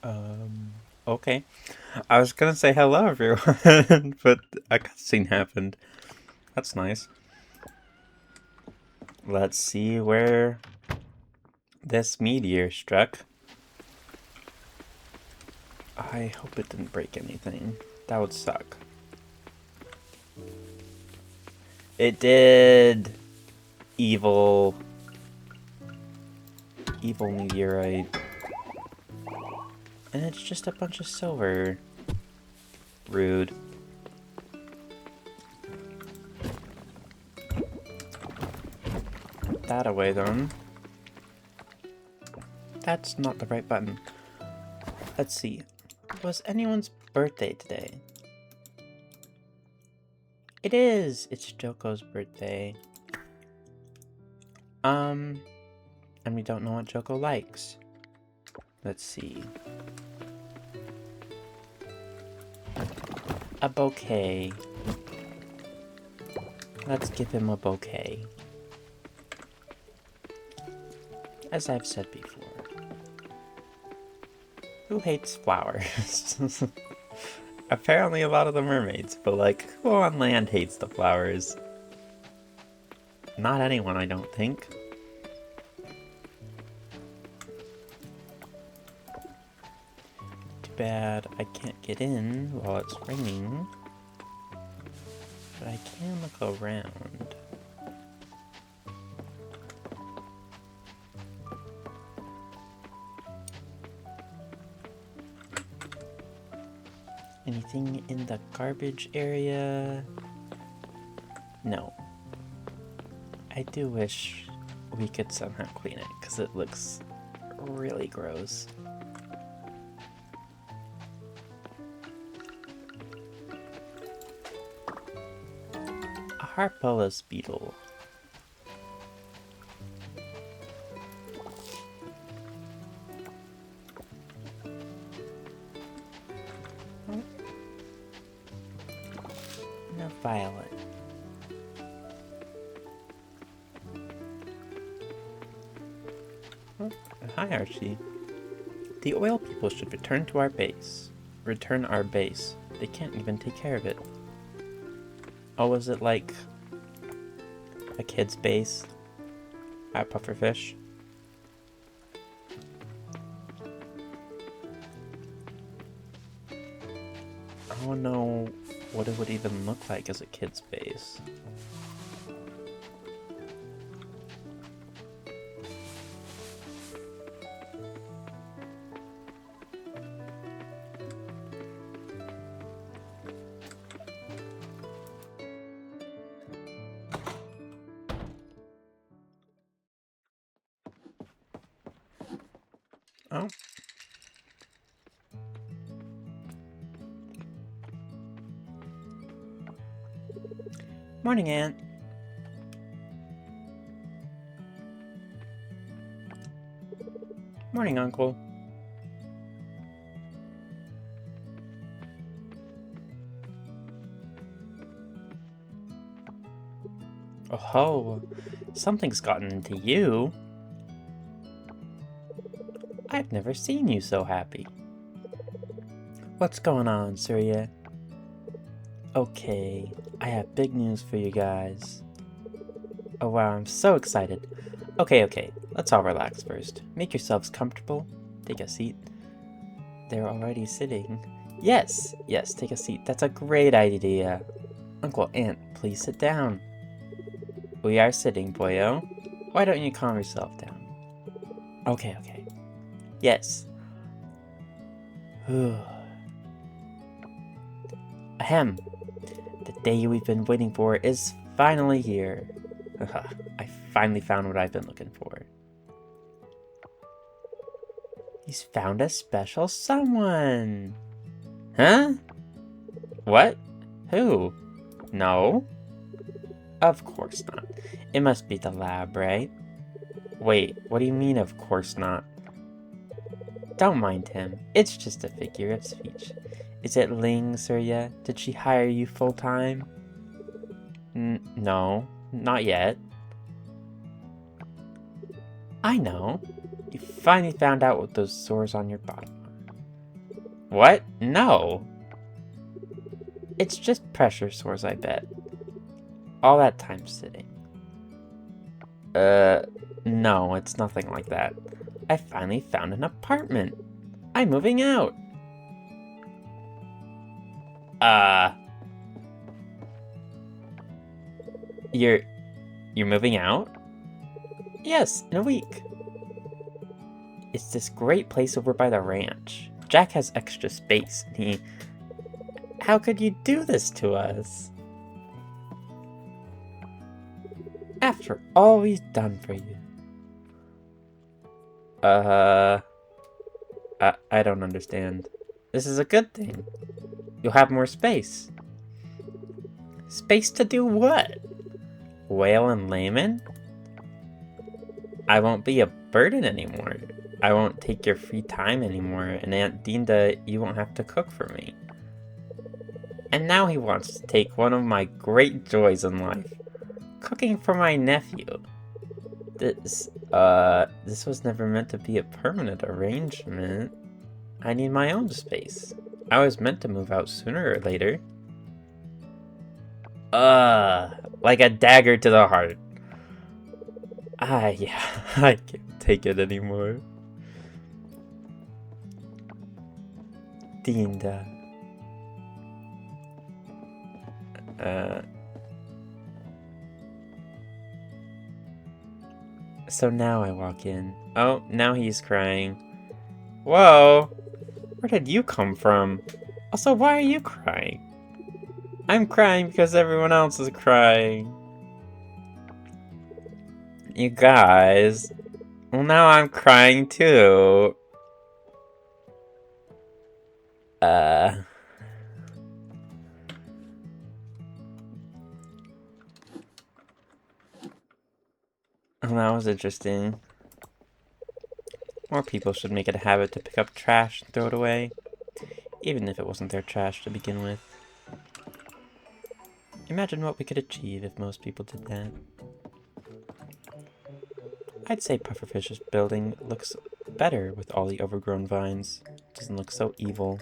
Okay. I was gonna say hello, everyone, but a cutscene happened. That's nice. Let's see where this meteor struck. I hope it didn't break anything. That would suck. It did! Evil. Evil meteorite. And it's just a bunch of silver. Rude. Put that away then. That's not the right button. Let's see. Was anyone's birthday today? It is! It's Joko's birthday. And we don't know what Joko likes. Let's see. A bouquet. Let's give him a bouquet. As I've said before. Who hates flowers? Apparently a lot of the mermaids, but like, who on land hates the flowers? Not anyone, I don't think. Too bad I can't get in while it's raining. But I can look around. Anything in the garbage area? No. I do wish we could somehow clean it, because it looks really gross. A Harpolus beetle. And a violet. Hi, Archie. The oil people should return to our base. Return our base. They can't even take care of it. Oh, was it like a kid's base at Pufferfish? I don't know what it would even look like as a kid's base. Oh. Morning, Aunt. Morning, Uncle. Oh, something's gotten into you. I've never seen you so happy. What's going on, Surya? Okay, I have big news for you guys. Oh wow, I'm so excited. Okay, let's all relax first. Make yourselves comfortable. Take a seat. They're already sitting. Yes, take a seat. That's a great idea. Uncle, Aunt, please sit down. We are sitting, boyo. Why don't you calm yourself down? Okay. Yes. Ahem. The day we've been waiting for is finally here. I finally found what I've been looking for. He's found a special someone. Huh? What? Who? No? Of course not. It must be the lab, right? Wait, what do you mean of course not? Don't mind him. It's just a figure of speech. Is it Ling, Surya? Did she hire you full-time? No, not yet. I know. You finally found out what those sores on your body are. What? No. It's just pressure sores, I bet. All that time sitting. No, it's nothing like that. I finally found an apartment. I'm moving out. You're moving out? Yes, in a week. It's this great place over by the ranch. Jack has extra space, and he... How could you do this to us? After all we've done for you. I don't understand. This is a good thing. You'll have more space. Space to do what? Whale and Layman? I won't be a burden anymore. I won't take your free time anymore, and Aunt Dinda, you won't have to cook for me. And now he wants to take one of my great joys in life. Cooking for my nephew. This was never meant to be a permanent arrangement. I need my own space. I was meant to move out sooner or later. Like a dagger to the heart. Yeah, I can't take it anymore. Dinda. So now I walk in. Oh, now he's crying. Whoa! Where did you come from? Also, why are you crying? I'm crying because everyone else is crying. You guys. Well, now I'm crying too. Oh, that was interesting. More people should make it a habit to pick up trash and throw it away, even if it wasn't their trash to begin with. Imagine what we could achieve if most people did that. I'd say Pufferfish's building looks better with all the overgrown vines. It doesn't look so evil.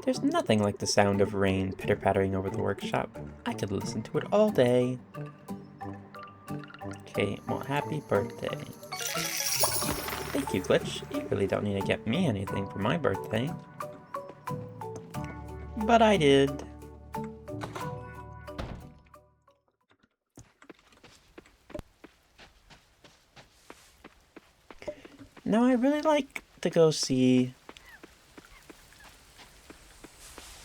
There's nothing like the sound of rain pitter-pattering over the workshop. I could listen to it all day. Okay, well, happy birthday. Thank you, Glitch. You really don't need to get me anything for my birthday. But I did. Now I really like to go see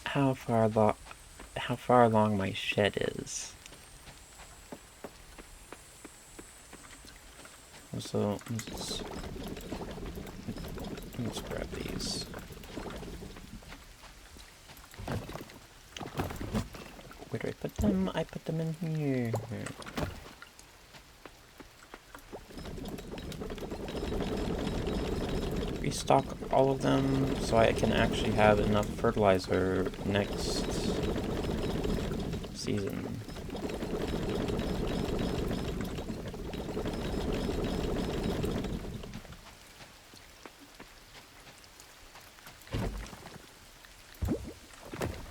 how far along my shed is. So let's grab these. Where do I put them? I put them in here. Restock all of them so I can actually have enough fertilizer next season.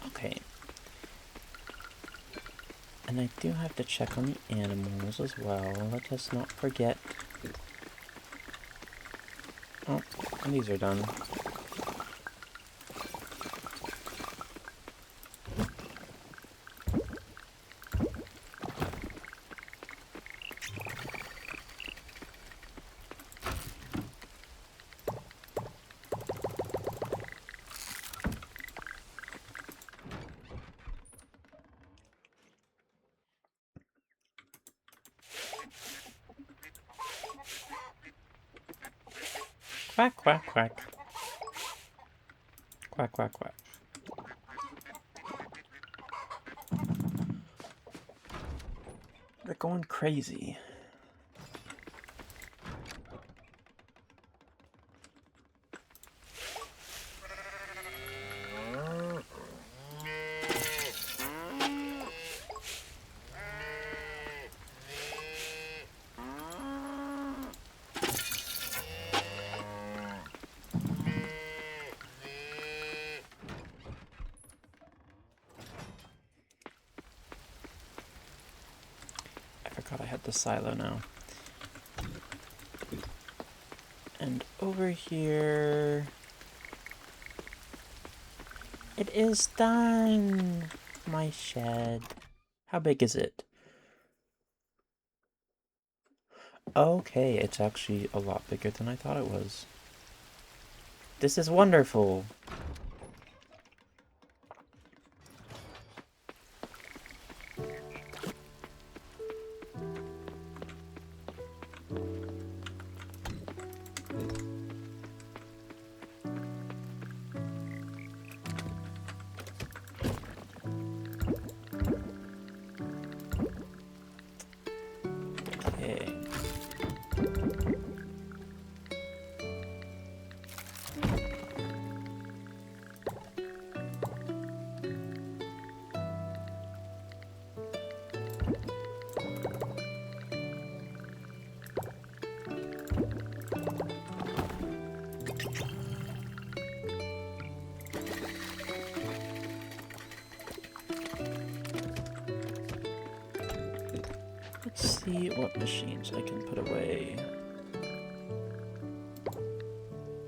Okay. And I do have to check on the animals as well. Let us not forget. Oh, and these are done. Quack, quack, quack. Quack, quack, quack. They're going crazy. forgot I had the silo now. And over here... It is done! My shed. How big is it? Okay, it's actually a lot bigger than I thought it was. This is wonderful! Okay. Let's see what machines I can put away.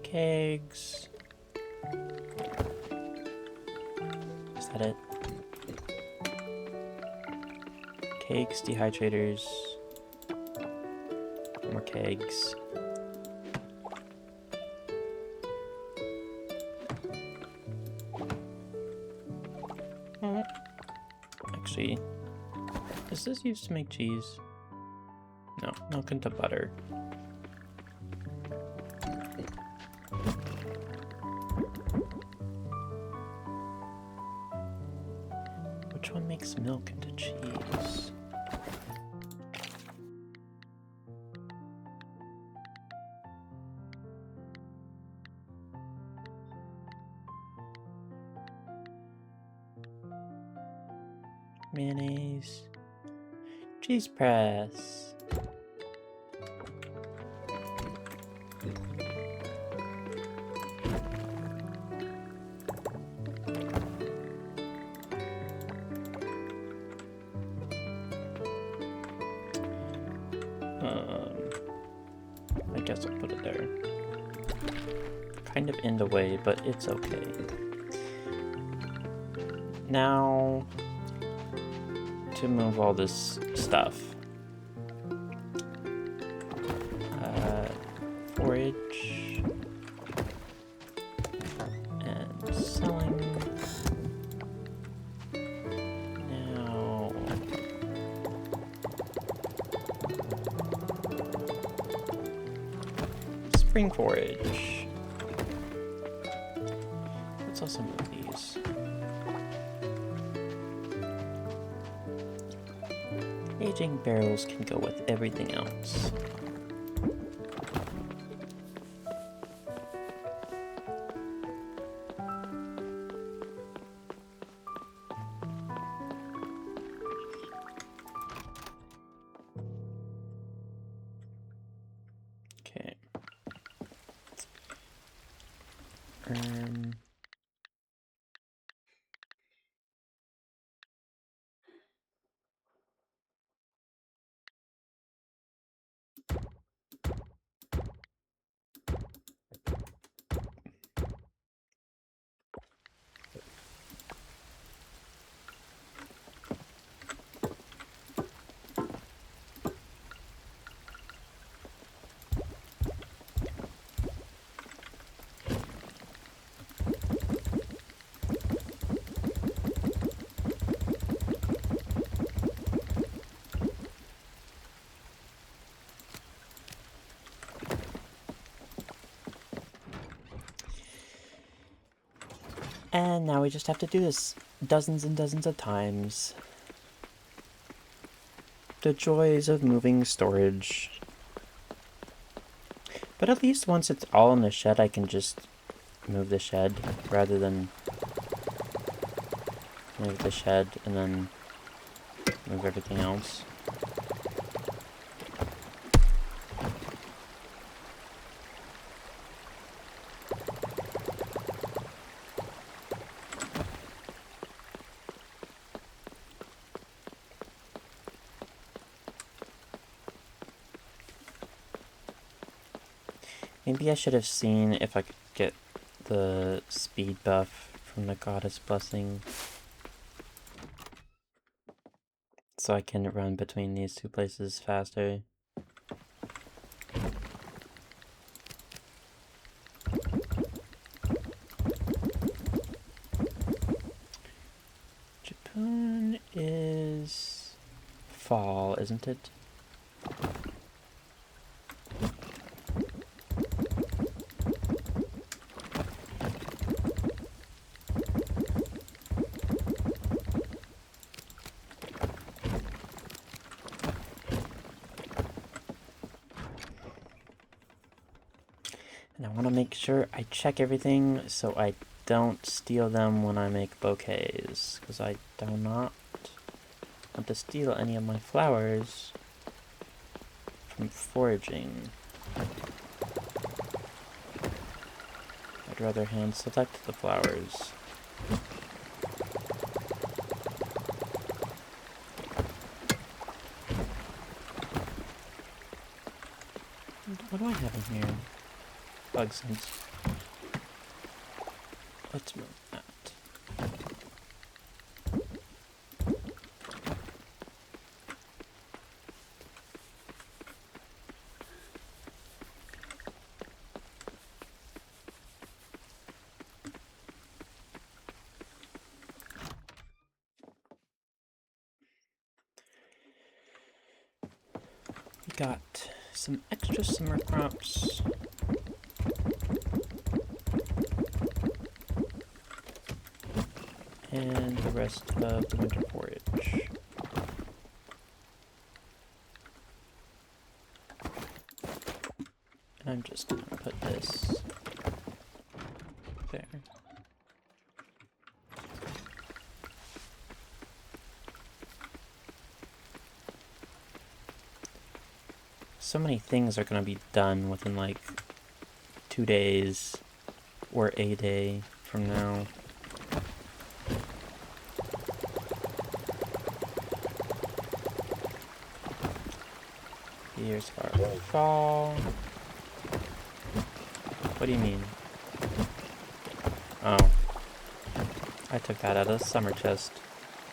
Kegs. Is that it? Kegs, dehydrators. More kegs. Actually, is this used to make cheese? No, milk into butter. Which one makes milk into cheese? Mayonnaise. Cheese press. I guess I'll put it there. Kind of in the way, but it's okay. Now, to move all this stuff. Forage. And selling. Now... Spring forage. Let's also move these. Aging barrels can go with everything else. Okay. And now we just have to do this dozens and dozens of times. The joys of moving storage. But at least once it's all in the shed, I can just move the shed rather than move the shed and then move everything else. Maybe I should have seen if I could get the speed buff from the Goddess Blessing, so I can run between these two places faster. Japan is fall, isn't it? And I want to make sure I check everything so I don't steal them when I make bouquets, because I do not want to steal any of my flowers from foraging. I'd rather hand select the flowers. What do I have in here? Bug sense. Let's move that. We got some extra summer crops. And the rest of the winter forage. And I'm just gonna put this there. So many things are gonna be done within like 2 days or a day from now. Here's our fall. What do you mean? Oh. I took that out of the summer chest.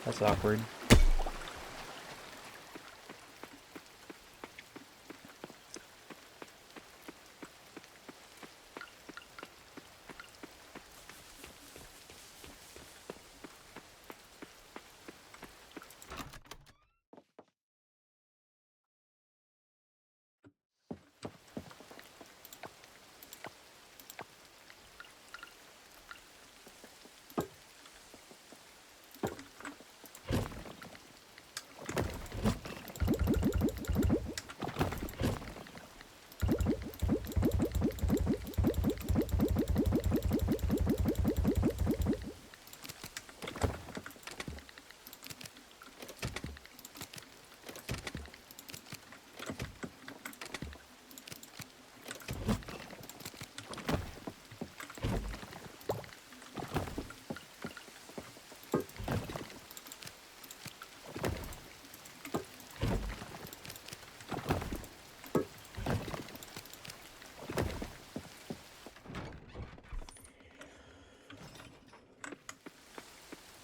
That's awkward.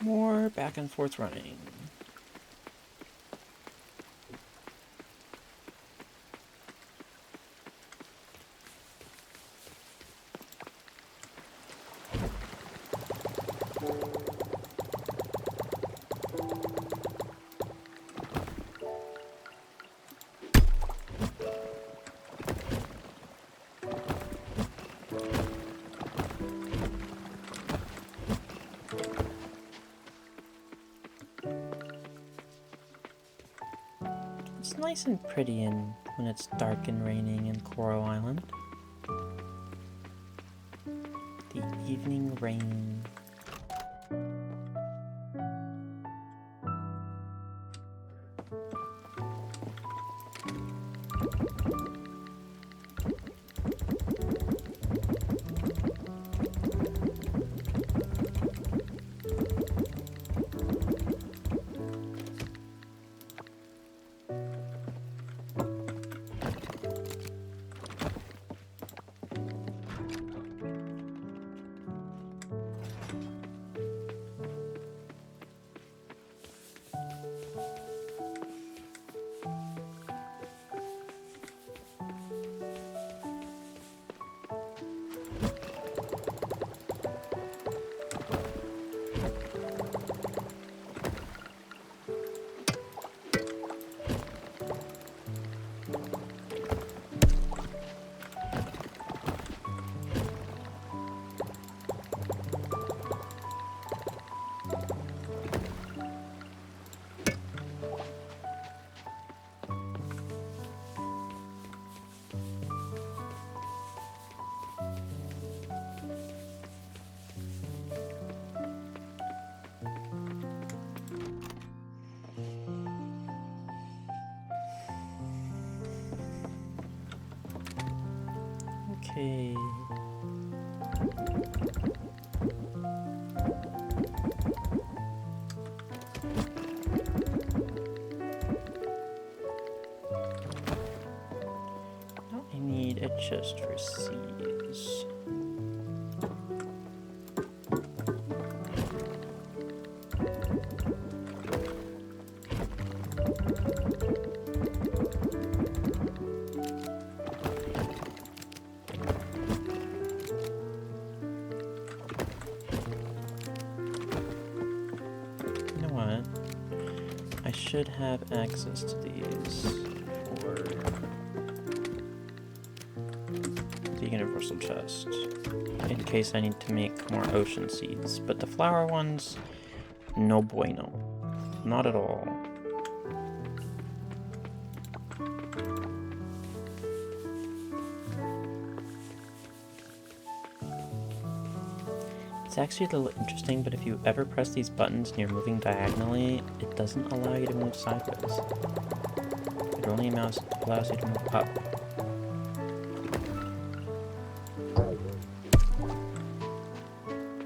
More back and forth running. It's nice and pretty when it's dark and raining in Coral Island. The evening rain. Yay. Now I need a chest for seeds. I should have access to these for the universal chest in case I need to make more ocean seeds, but the flower ones, no bueno. Not at all. It's actually a little interesting, but if you ever press these buttons and you're moving diagonally, it doesn't allow you to move sideways. It only allows you to move up.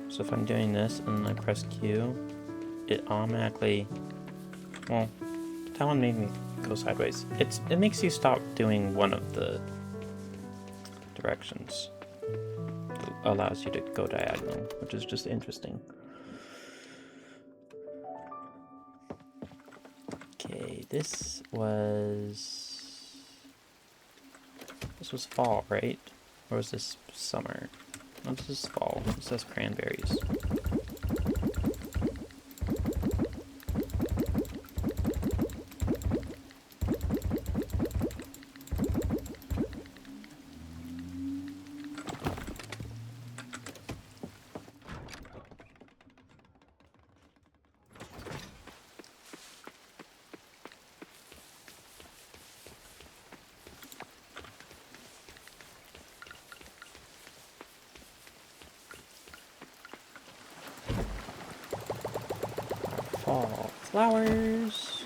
So if I'm doing this and I press Q, it automatically, well, that one made me go sideways. It makes you stop doing one of the directions. Allows you to go diagonal, which is just interesting. Okay, this was fall, right? Or was this summer? No, this is fall. It says cranberries. Fall flowers,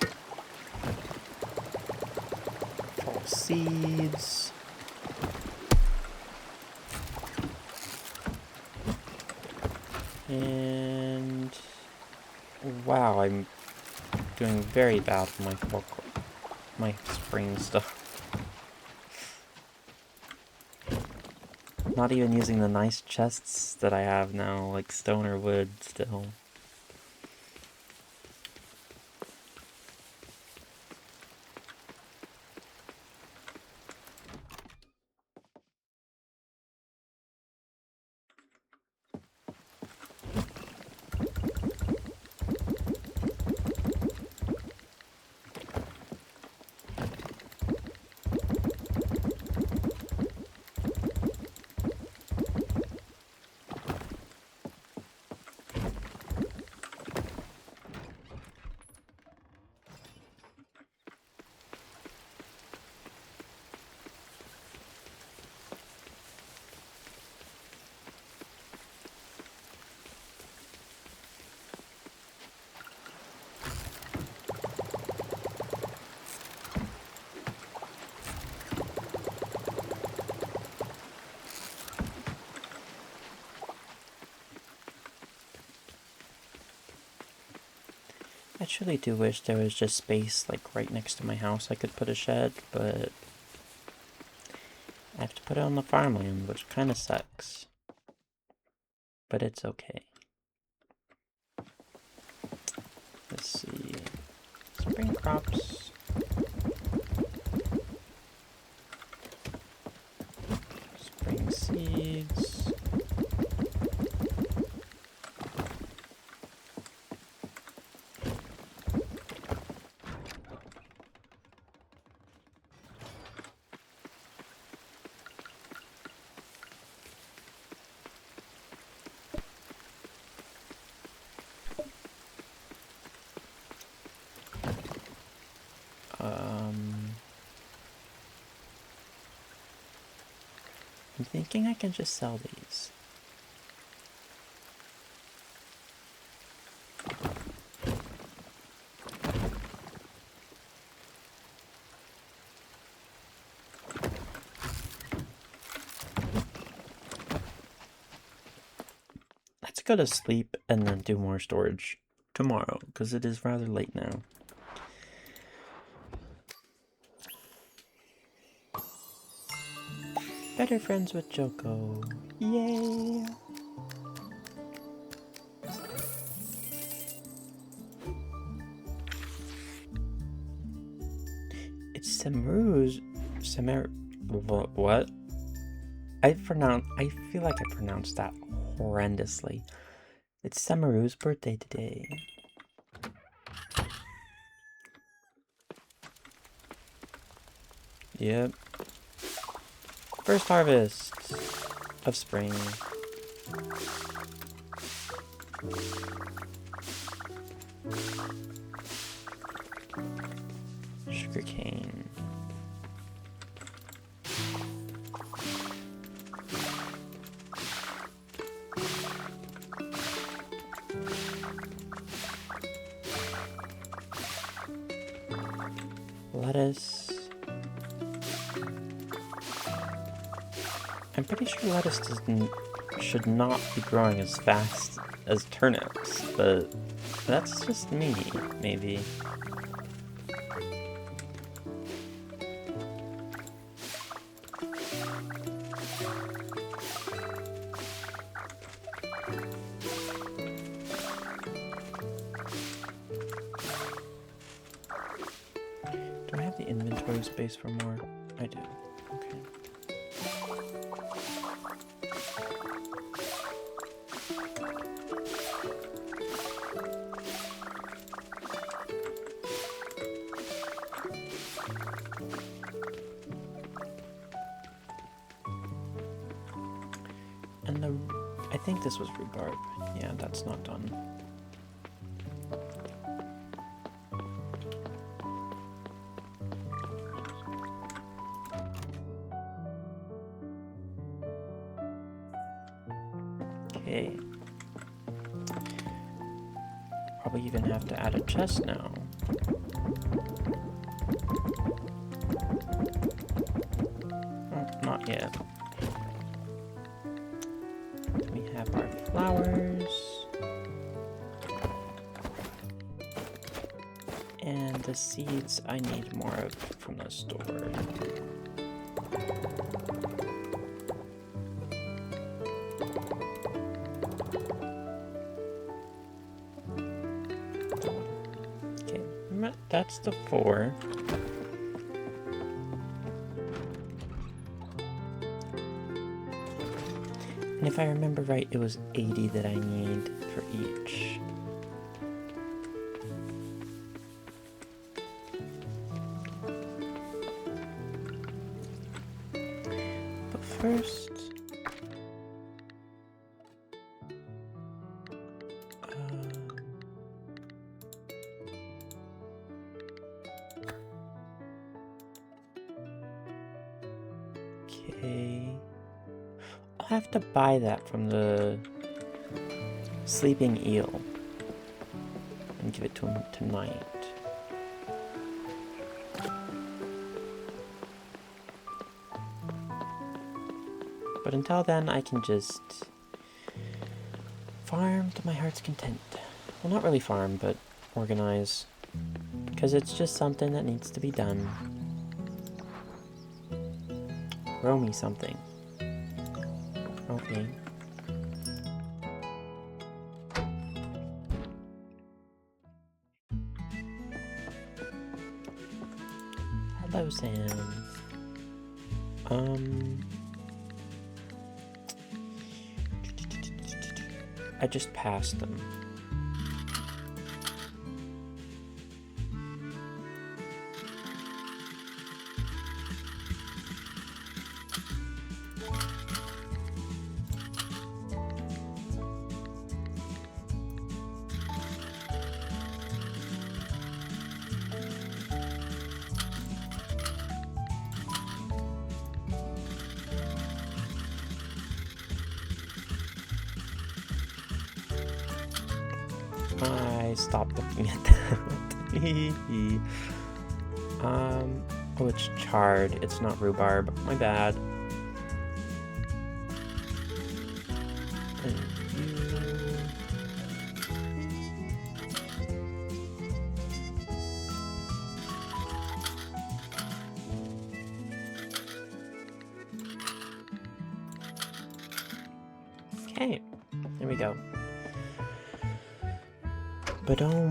fall seeds, and wow, I'm doing very bad with my spring stuff. Not even using the nice chests that I have now, like stone or wood still. I truly do wish there was just space, like, right next to my house I could put a shed, but I have to put it on the farmland, which kind of sucks. But it's okay. Let's see. Spring crops. Spring seeds. I'm thinking I can just sell these. go to sleep and then do more storage tomorrow, because it is rather late now. Better friends with Joko. Yay! It's Samaru's... What? I feel like I pronounced that horrendously. It's Samaru's birthday today. Yep. First harvest of spring. Sugarcane. Lettuce. I'm pretty sure lettuce should not be growing as fast as turnips, but that's just me, maybe. Do I have the inventory space for more? I do. Okay. And I think this was rhubarb. Yeah, that's not done. Okay. Probably even have to add a chest now. Oh, not yet. We have our flowers. And the seeds I need more of from the store. Okay, that's the 4. And if I remember right, it was 80 that I need for each. But first... okay... I'll have to buy that from the sleeping eel and give it to him tonight. But until then, I can just farm to my heart's content. Well, not really farm, but organize. Because it's just something that needs to be done. Grow me something. Okay. Hello, Sam. I just passed them. I stopped looking at that. Oh, it's chard. It's not rhubarb. My bad. And you... Hey, there we go. Ba-dum.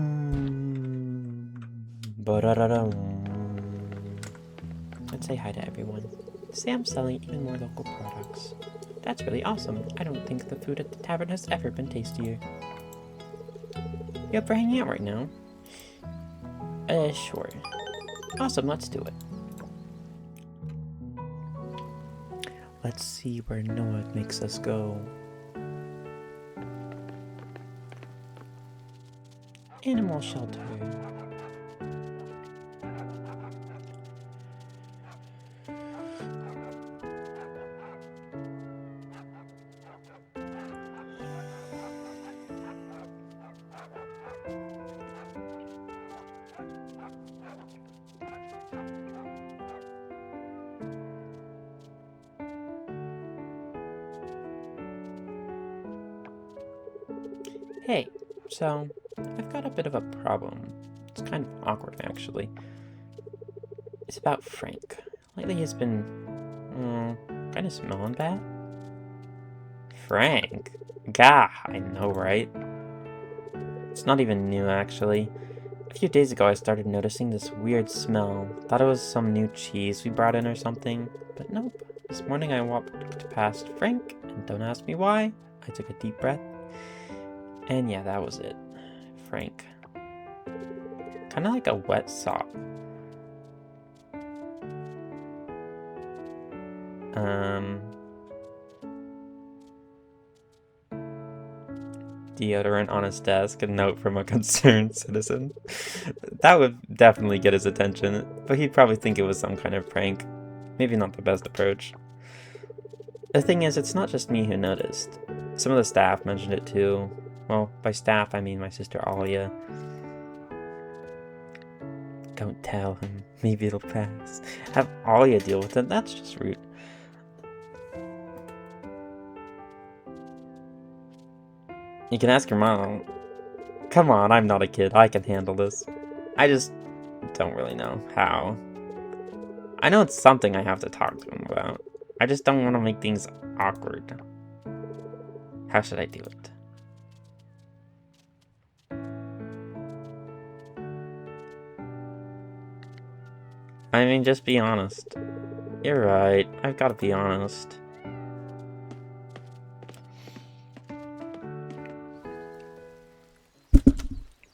Let's say hi to everyone. Sam's selling even more local products. That's really awesome. I don't think the food at the tavern has ever been tastier. You up for hanging out right now? Sure. Awesome, let's do it. Let's see where Noah makes us go. Animal shelter. Hey, so I've got a bit of a problem. It's kind of awkward, actually. It's about Frank. Lately he's been, kind of smelling bad. Frank? Gah, I know, right? It's not even new, actually. A few days ago I started noticing this weird smell. Thought it was some new cheese we brought in or something, but nope. This morning I walked past Frank, and don't ask me why. I took a deep breath. And yeah, that was it. Frank. Kinda like a wet sock. Deodorant on his desk, a note from a concerned citizen. That would definitely get his attention, but he'd probably think it was some kind of prank. Maybe not the best approach. The thing is, it's not just me who noticed. Some of the staff mentioned it too. Well, by staff, I mean my sister Alia. Don't tell him. Maybe it'll pass. Have Alia deal with it. That's just rude. You can ask your mom. Come on, I'm not a kid. I can handle this. I just don't really know how. I know it's something I have to talk to him about. I just don't want to make things awkward. How should I do it? I mean, just be honest. You're right. I've got to be honest.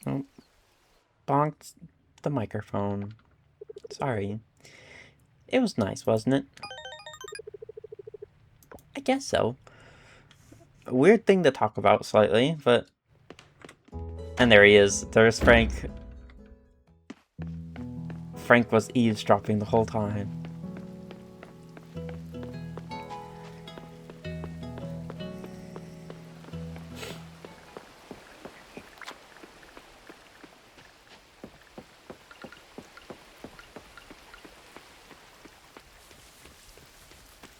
Oh, bonked the microphone. Sorry. It was nice, wasn't it? I guess so. A weird thing to talk about slightly, but... And there he is. There's Frank. Frank was eavesdropping the whole time.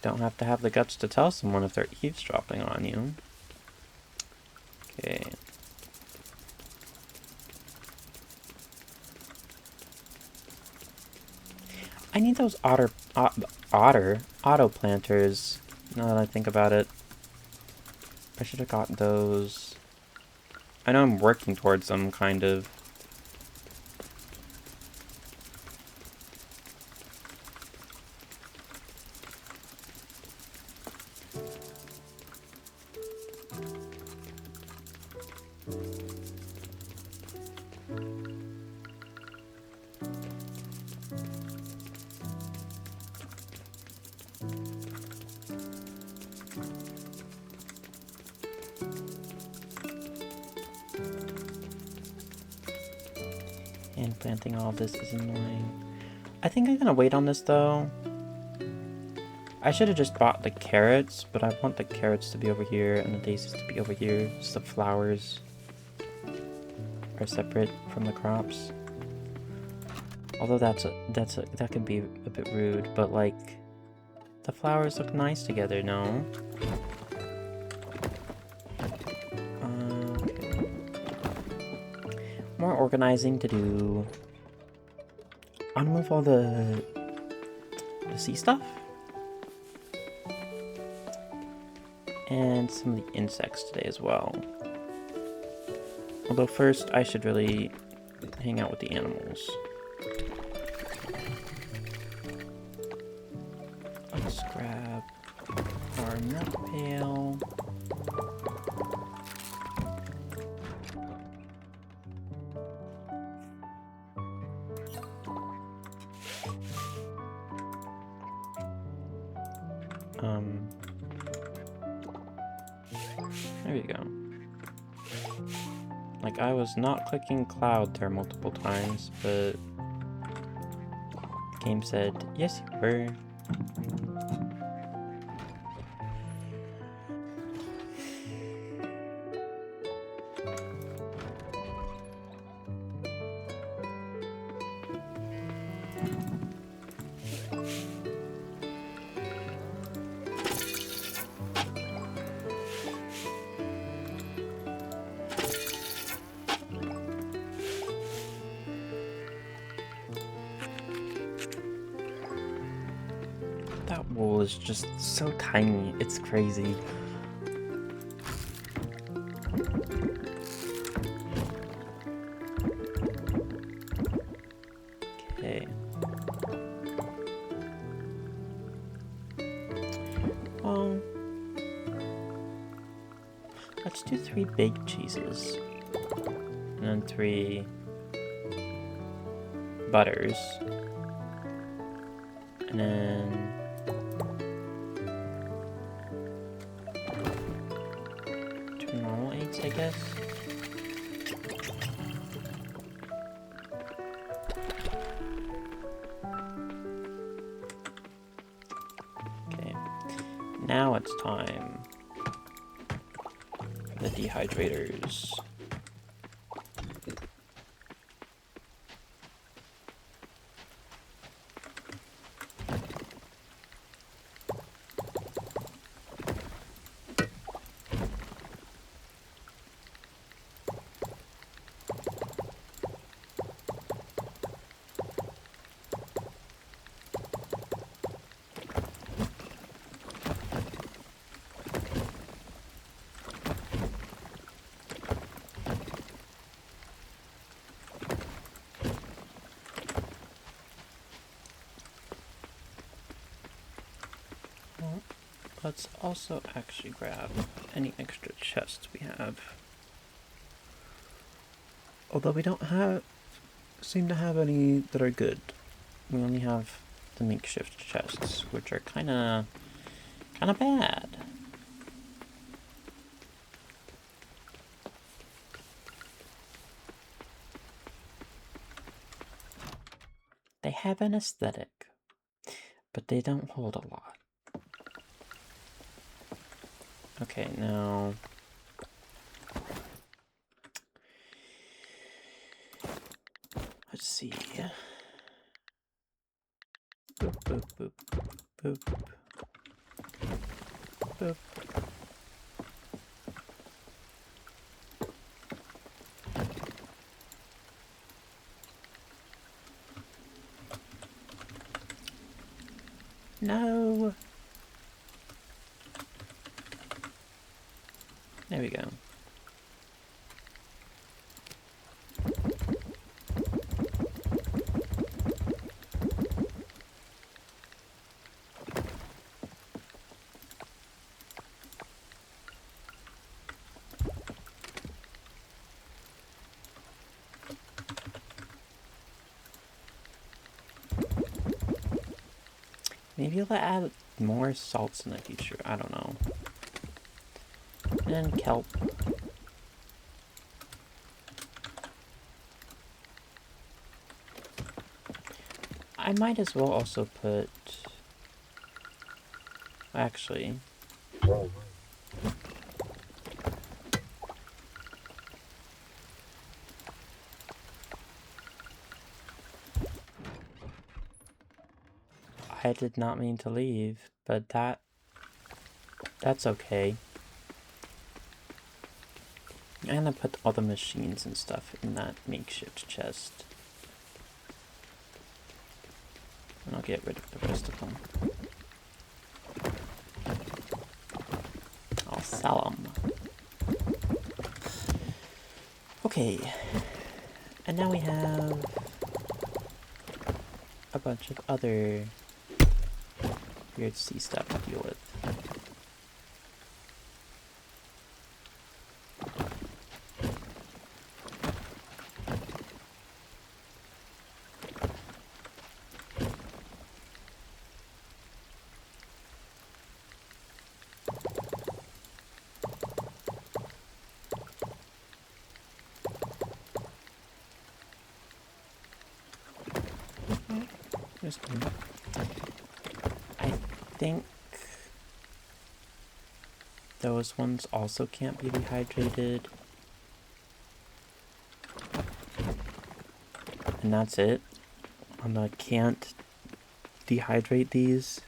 Don't have to have the guts to tell someone if they're eavesdropping on you. Okay. I need those auto planters, now that I think about it. I should have gotten those. I know I'm working towards them, kind of. And planting all of this is annoying. I think I'm gonna wait on this though. I should have just bought the carrots, but I want the carrots to be over here and the daisies to be over here, so the flowers are separate from the crops. Although that could be a bit rude, but like the flowers look nice together, no? Okay. More organizing to do. I want to move all the sea stuff. and some of the insects today as well. Although first, I should really hang out with the animals. Let's grab our milk pail. There you go. Like, I was not clicking cloud there multiple times, but the game said, yes, you were. That wool is just so tiny, it's crazy. Okay. Well, let's do 3 big cheeses. And then 3 butters. And then 2 normal eggs, I guess. Okay, now it's time for the dehydrators. Let's also actually grab any extra chests we have. Although we don't seem to have any that are good. We only have the makeshift chests, which are kinda bad. They have an aesthetic, but they don't hold a lot. Okay, now let's see. Boop, boop, boop, boop, boop. No. There we go. Maybe I'll add more salts in the future. I don't know. And kelp. I might as well also put... Actually... I did not mean to leave, but that's okay. I'm gonna put all the machines and stuff in that makeshift chest. And I'll get rid of the rest of them. Oh, sell them. Okay. And now we have a bunch of other weird sea stuff to deal with. I think those ones also can't be dehydrated. And that's it. On the can't dehydrate these.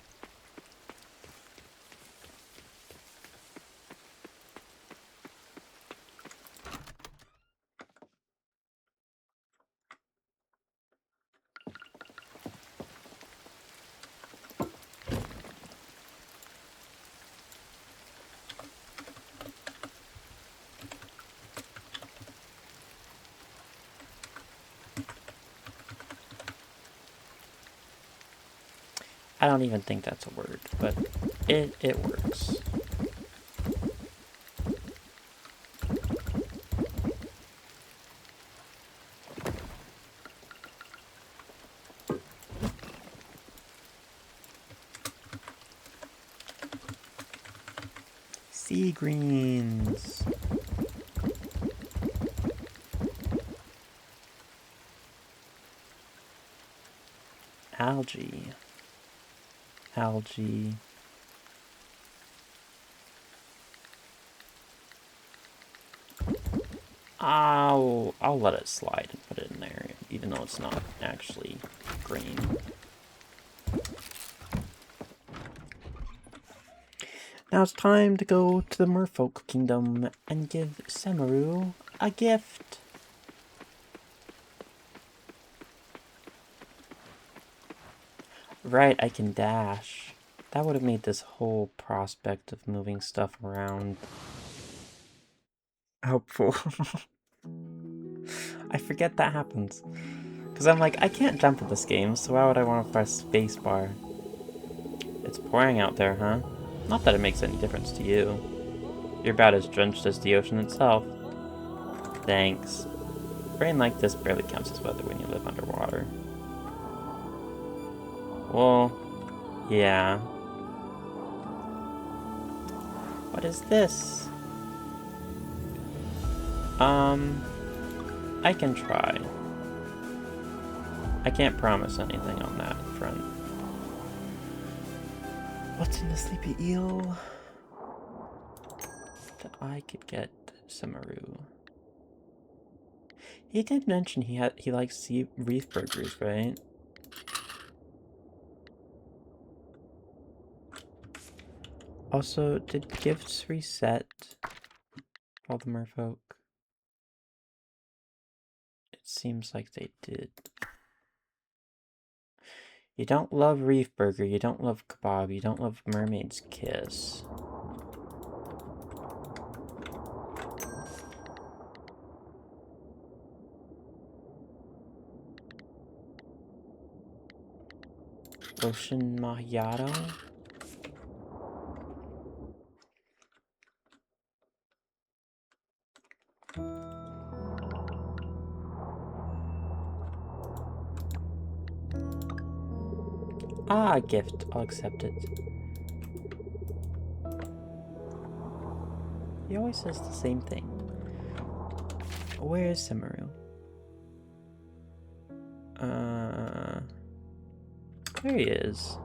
I don't even think that's a word, but it works. Sea greens. Algae. Algae. I'll let it slide and put it in there, even though it's not actually green. Now it's time to go to the Merfolk Kingdom and give Semaru a gift. Right, I can dash. That would have made this whole prospect of moving stuff around helpful. I forget that happens. Because I'm like, I can't jump in this game, so why would I want to press spacebar? It's pouring out there, huh? Not that it makes any difference to you. You're about as drenched as the ocean itself. Thanks. Rain like this barely counts as weather when you live underwater. Well, yeah. What is this? I can try. I can't promise anything on that front. What's in the sleepy eel? That I could get Semaru. He did mention he likes reef burgers, right? Also, did gifts reset all the merfolk? It seems like they did. You don't love reef burger, you don't love kebab, you don't love mermaid's kiss. Ocean Macchiato? Ah, a gift. I'll accept it. He always says the same thing. Where is Semaru? There he is.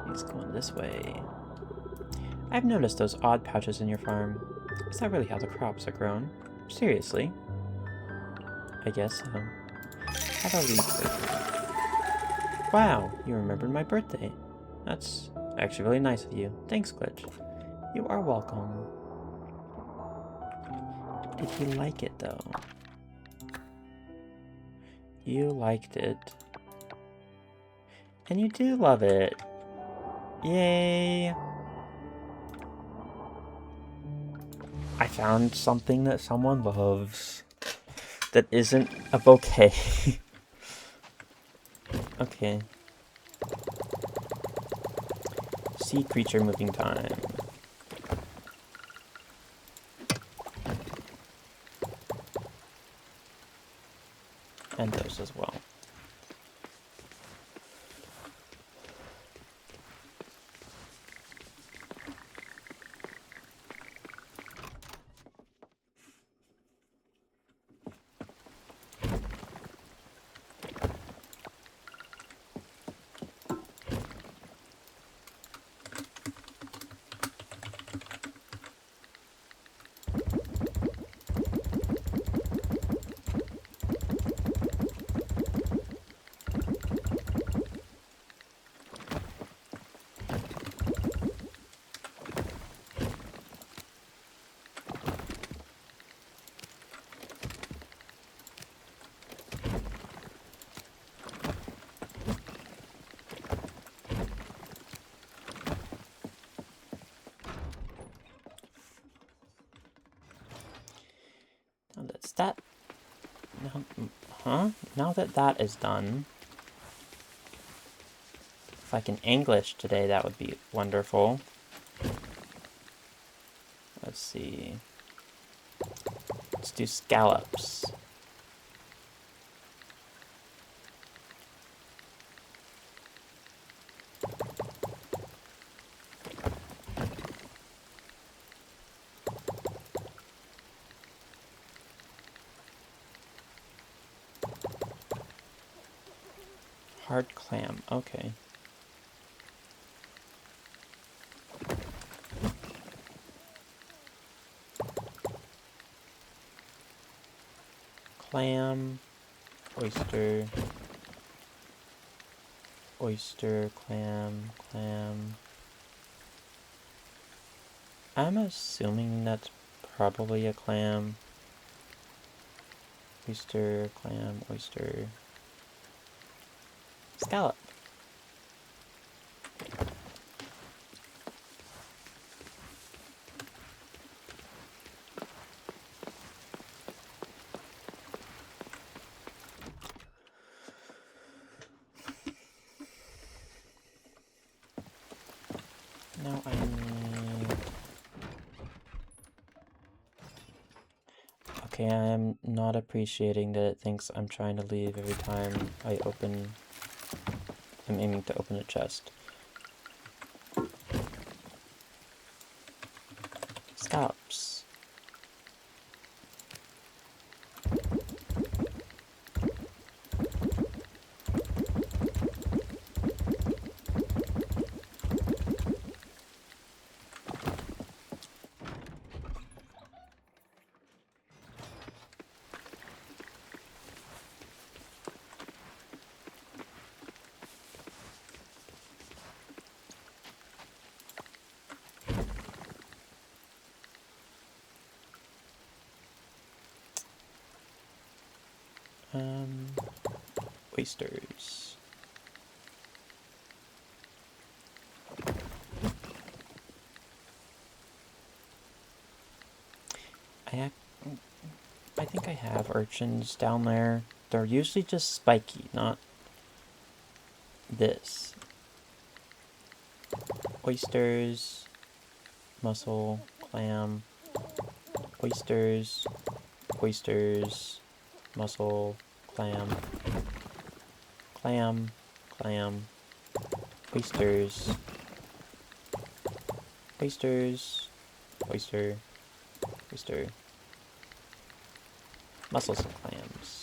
He's going this way. I've noticed those odd pouches in your farm. Is that really how the crops are grown? Seriously? I guess so. How about we birthday? Wow, you remembered my birthday. That's actually really nice of you. Thanks, Glitch. You are welcome. Did you like it, though? You liked it. And you do love it. Yay! I found something that someone loves that isn't a bouquet. Okay. Sea creature moving time. And those as well. Now that's that. Now that that is done, if I can English today, that would be wonderful. Let's see. Let's do scallops. Hard clam, okay. Clam, oyster, oyster, clam, clam. I'm assuming that's probably a clam. Oyster, clam, oyster. Scallop. Now I need... Okay, I am not appreciating that it thinks I'm trying to leave every time I open... I'm aiming to open a chest. Scallops. Oysters. I think I have urchins down there. They're usually just spiky, not this. Oysters, mussel, clam, oysters, oysters, mussel, clam, clam, clam, oysters, oysters, oyster, oyster, mussels and clams.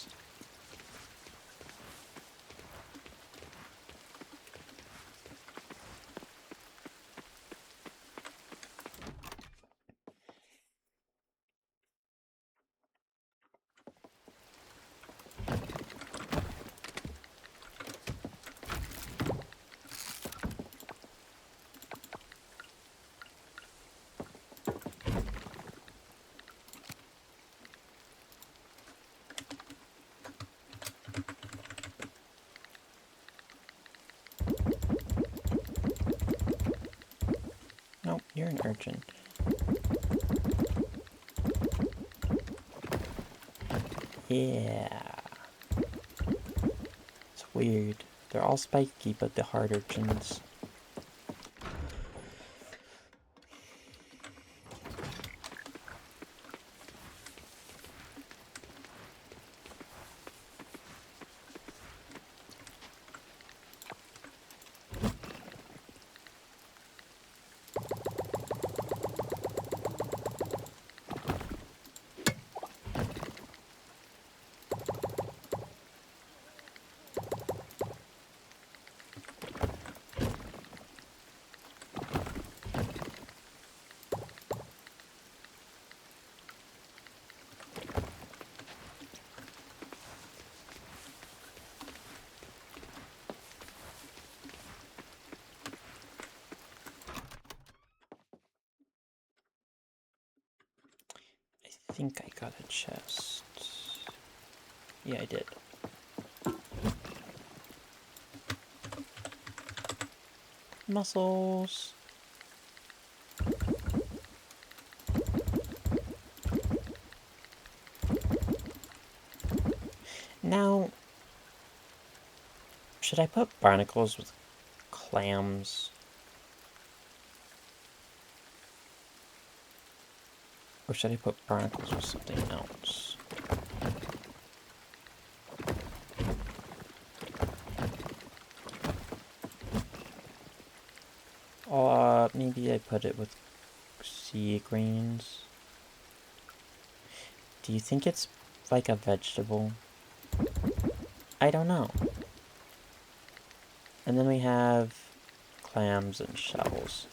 You're an urchin. Yeah. It's weird. They're all spiky, but the hard urchins. I think I got a chest. Yeah, I did. Mussels. Now, should I put barnacles with clams? Or should I put barnacles with something else? Maybe I put it with sea greens. Do you think it's like a vegetable? I don't know. And then we have clams and shells.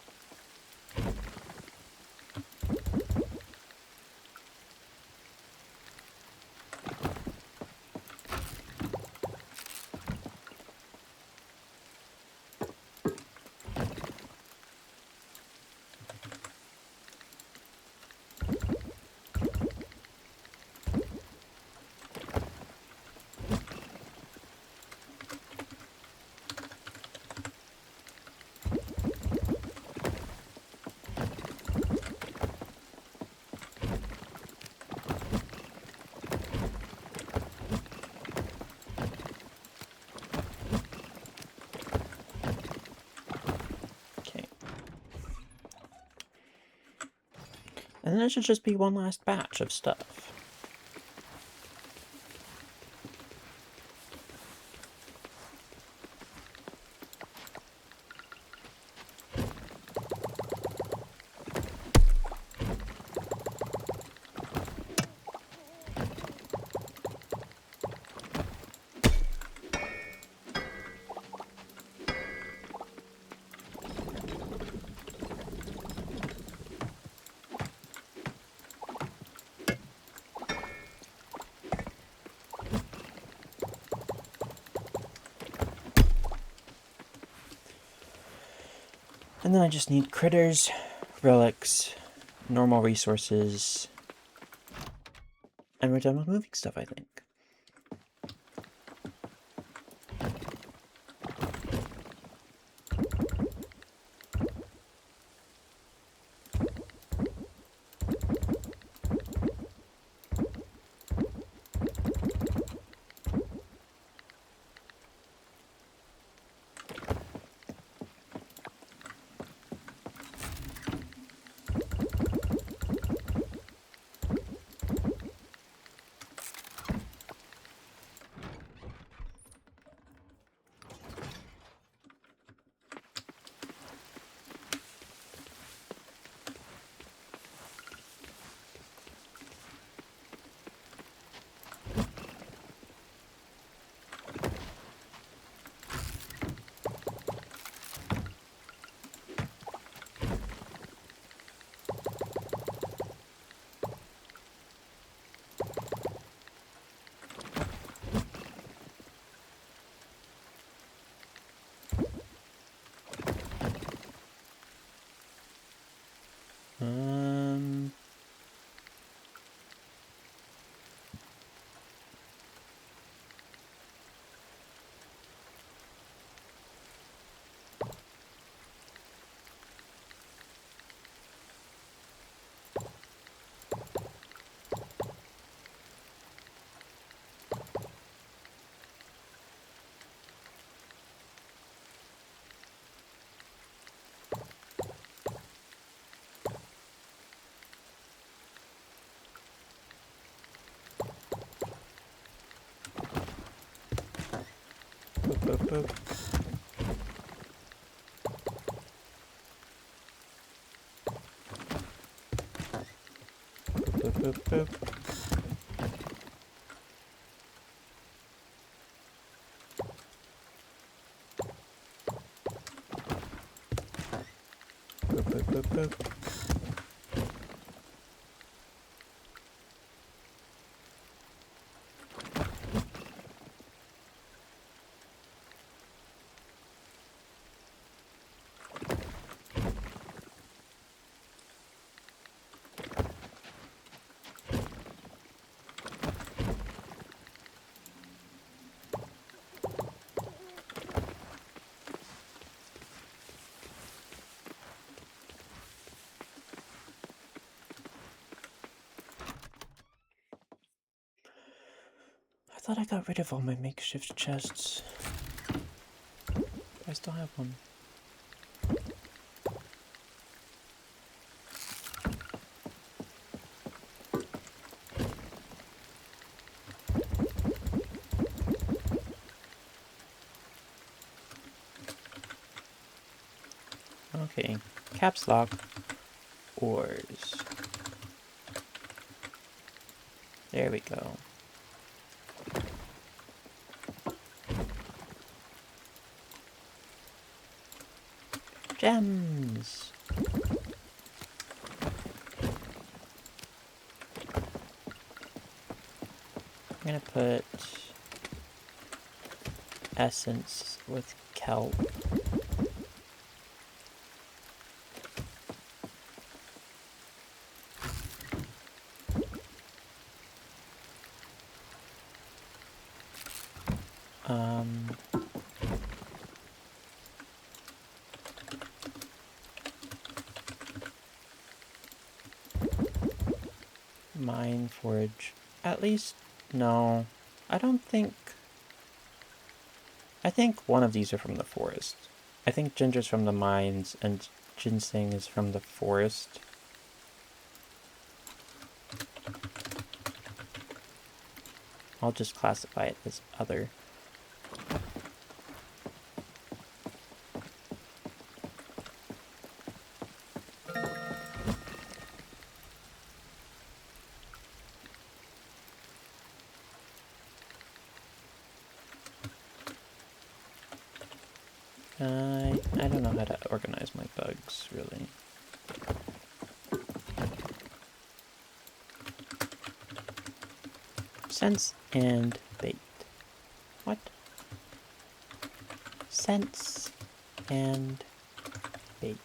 And then it should just be one last batch of stuff. And then I just need critters, relics, normal resources, and we're done with moving stuff, I think. boop, boop. Boop, boop, boop, boop. Boop, boop, boop, boop. I thought I got rid of all my makeshift chests. I still have one. Okay, caps lock, ores. There we go. Gems! I'm gonna put essence with kelp. Mine forage. At least, no. I don't think... I think one of these are from the forest. I think ginger's from the mines and ginseng is from the forest. I'll just classify it as other. I don't know how to organize my bugs, really. Sense and bait. What? Sense and bait.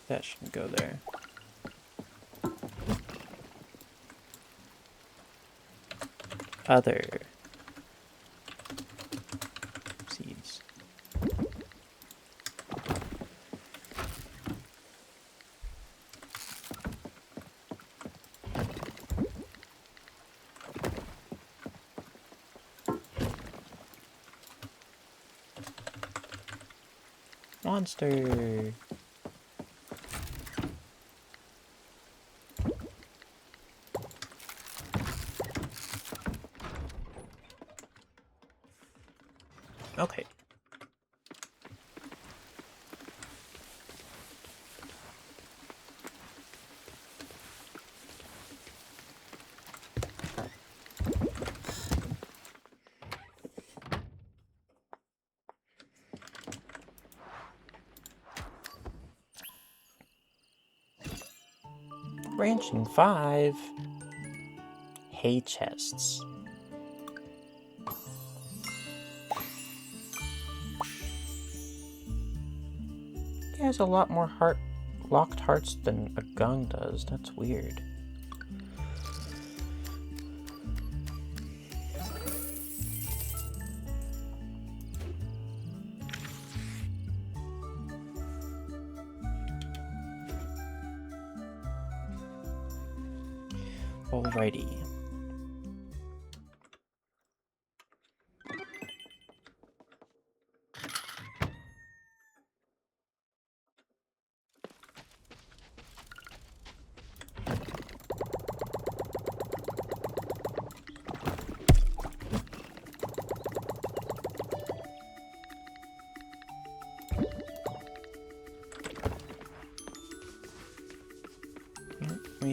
That shouldn't go there. Other seeds. Monster. Okay. Branching 5. Hay chests. He has a lot more locked hearts than a gung does. That's weird. Alrighty.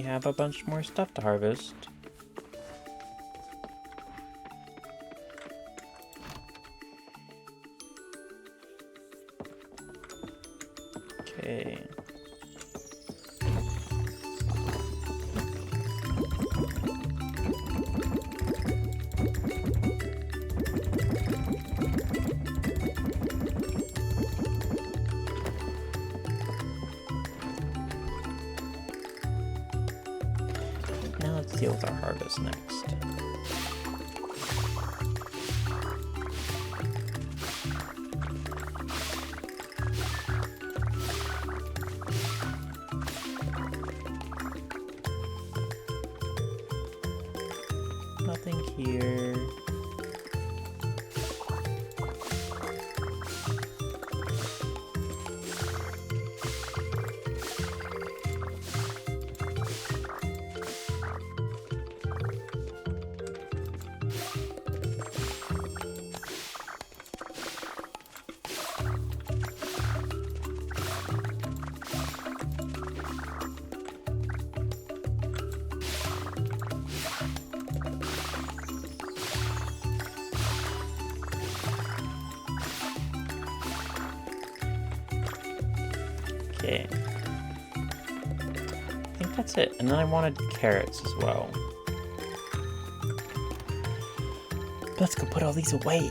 we have a bunch more stuff to harvest. Okay. Now let's deal with our harvest next. Nothing here. Okay. I think that's it. And then I wanted carrots as well. Let's go put all these away.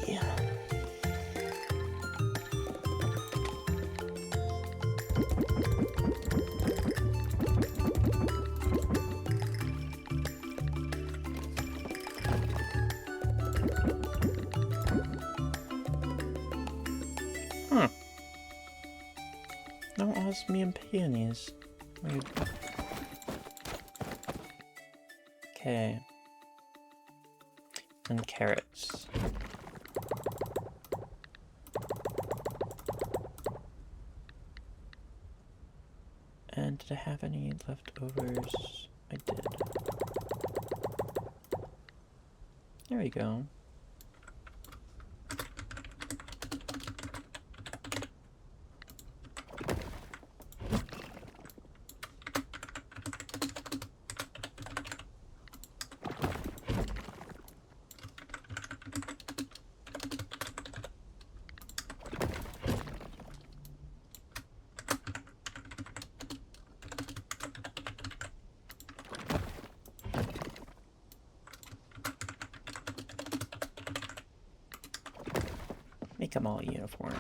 Huh. No osmium peonies. Weird. Okay. And carrots. And did I have any leftovers? I did. There we go. Make them all uniform.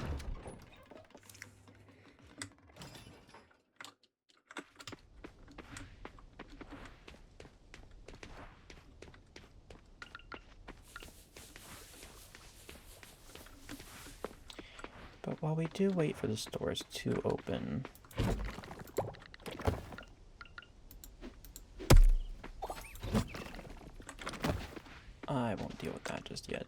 But while we do wait for the stores to open, I won't deal with that just yet.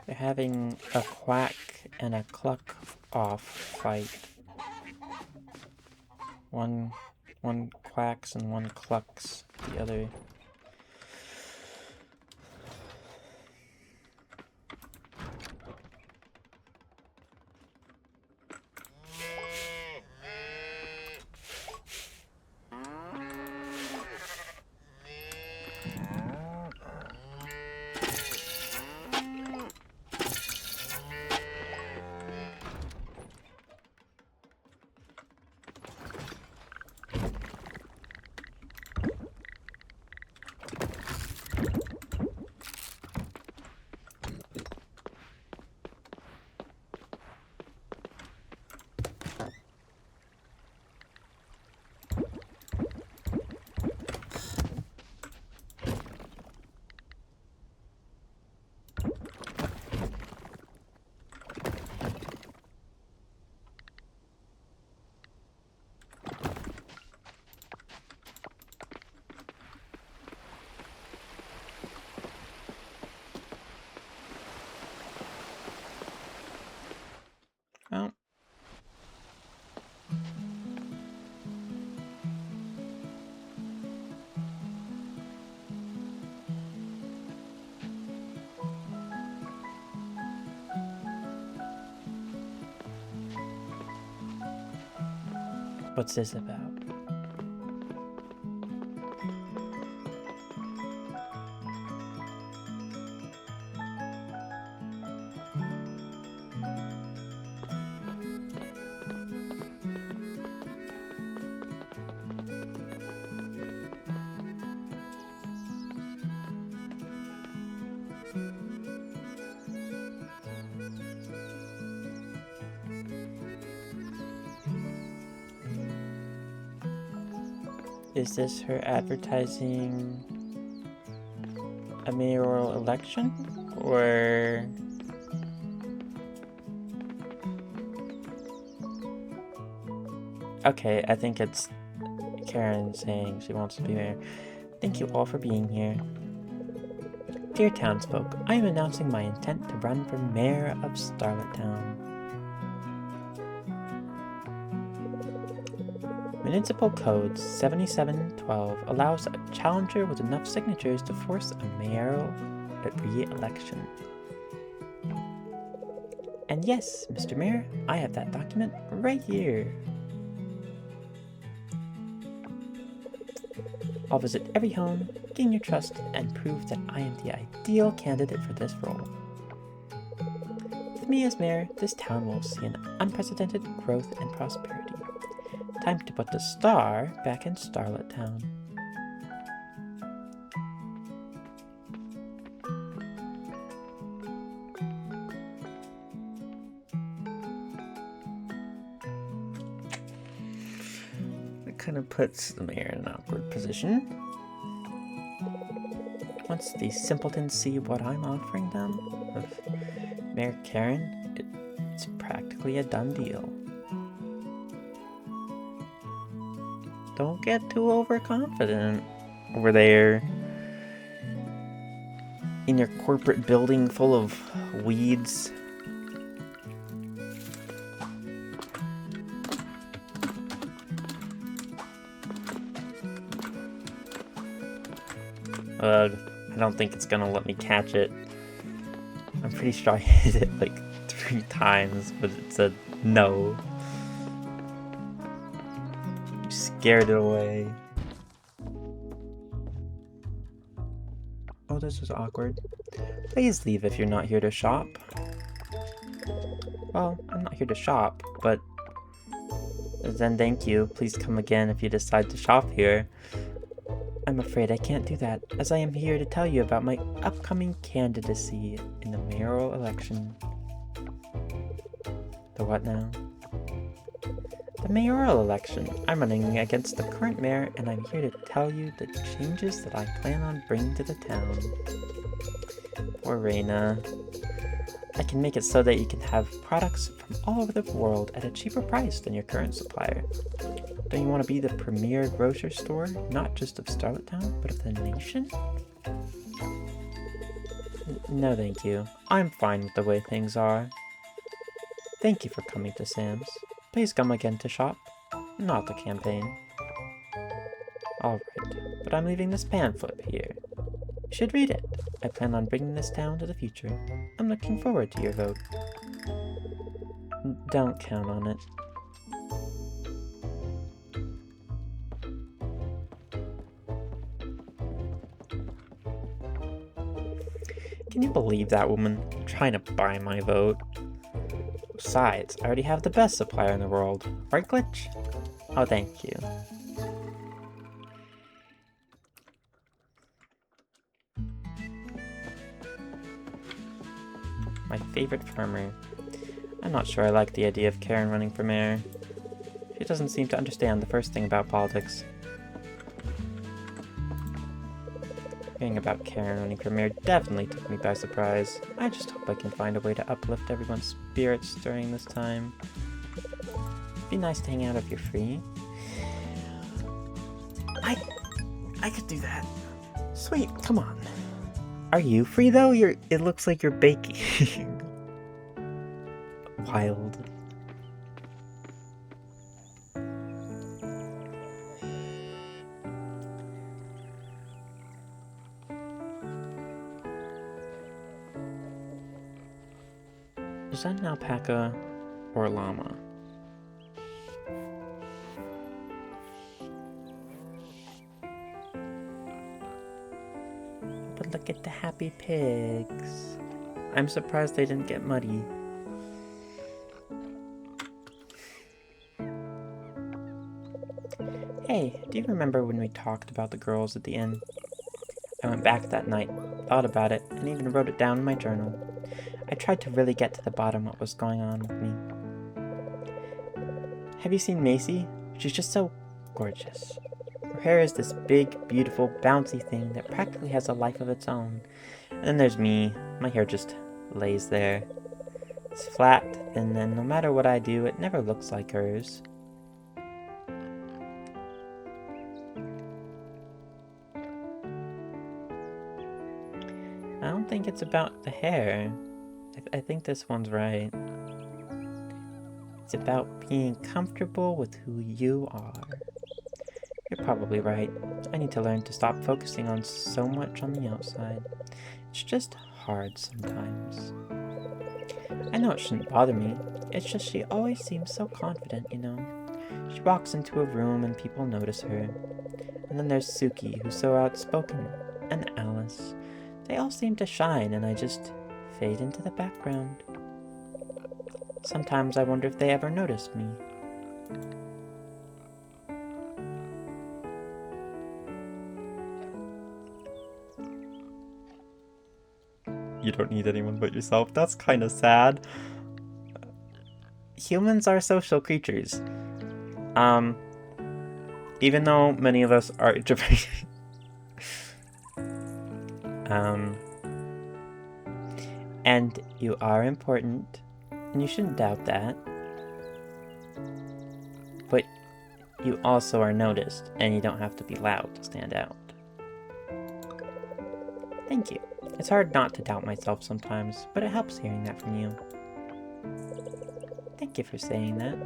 They're having a quack and a cluck off fight. One quacks and one clucks the other. Well. What's this about? Is this her advertising a mayoral election? Or... Okay, I think it's Karen saying she wants to be mayor. Thank you all for being here. Dear townsfolk, I am announcing my intent to run for mayor of Starlet Town. Municipal Code 7712 allows a challenger with enough signatures to force a mayoral re-election. And yes, Mr. Mayor, I have that document right here. I'll visit every home, gain your trust, and prove that I am the ideal candidate for this role. With me as mayor, this town will see an unprecedented growth and prosperity. Time to put the star back in Starlet Town. It kind of puts the mayor in an awkward position. Once these simpletons see what I'm offering them, with Mayor Karen, it's practically a done deal. Don't get too overconfident over there in your corporate building full of weeds. I don't think it's gonna let me catch it. I'm pretty sure I hit it like 3 times, but it said no. Scared it away. Oh, this is awkward. Please leave if you're not here to shop. Well, I'm not here to shop, but then thank you. Please come again if you decide to shop here. I'm afraid I can't do that, as I am here to tell you about my upcoming candidacy in the mayoral election. The what now? The mayoral election. I'm running against the current mayor, and I'm here to tell you the changes that I plan on bringing to the town. Poor Reina. I can make it so that you can have products from all over the world at a cheaper price than your current supplier. Don't you want to be the premier grocery store, not just of Starlet Town, but of the nation? No, thank you. I'm fine with the way things are. Thank you for coming to Sam's. Please come again to shop, not the campaign. Alright, but I'm leaving this pamphlet here. You should read it. I plan on bringing this town to the future. I'm looking forward to your vote. Don't count on it. Can you believe that woman trying to buy my vote? Besides, I already have the best supplier in the world. Right, Glitch? Oh, thank you. My favorite farmer. I'm not sure I like the idea of Karen running for mayor. She doesn't seem to understand the first thing about politics. Hearing about Karen running for mayor definitely took me by surprise. I just hope I can find a way to uplift everyone's spirits during this time. It'd be nice to hang out if you're free. I could do that. Sweet, come on. Are you free though? It looks like you're baking. Wild. that an alpaca or a llama? But look at the happy pigs. I'm surprised they didn't get muddy. Hey, do you remember when we talked about the girls at the inn? I went back that night, thought about it, and even wrote it down in my journal. I tried to really get to the bottom of what was going on with me. Have you seen Macy? She's just so gorgeous. Her hair is this big, beautiful, bouncy thing that practically has a life of its own. And then there's me. My hair just lays there. It's flat, thin, and no matter what I do, it never looks like hers. I don't think it's about the hair. I think this one's right. It's about being comfortable with who you are. You're probably right. I need to learn to stop focusing on so much on the outside. It's just hard sometimes. I know it shouldn't bother me. It's just she always seems so confident, you know. She walks into a room and people notice her. And then there's Suki, who's so outspoken, and Alice. They all seem to shine, and I just fade into the background. Sometimes I wonder if they ever notice me. You don't need anyone but yourself. That's kind of sad. Humans are social creatures. Even though many of us are introverted. And you are important, and you shouldn't doubt that. But you also are noticed, and you don't have to be loud to stand out. Thank you. It's hard not to doubt myself sometimes, but it helps hearing that from you. Thank you for saying that.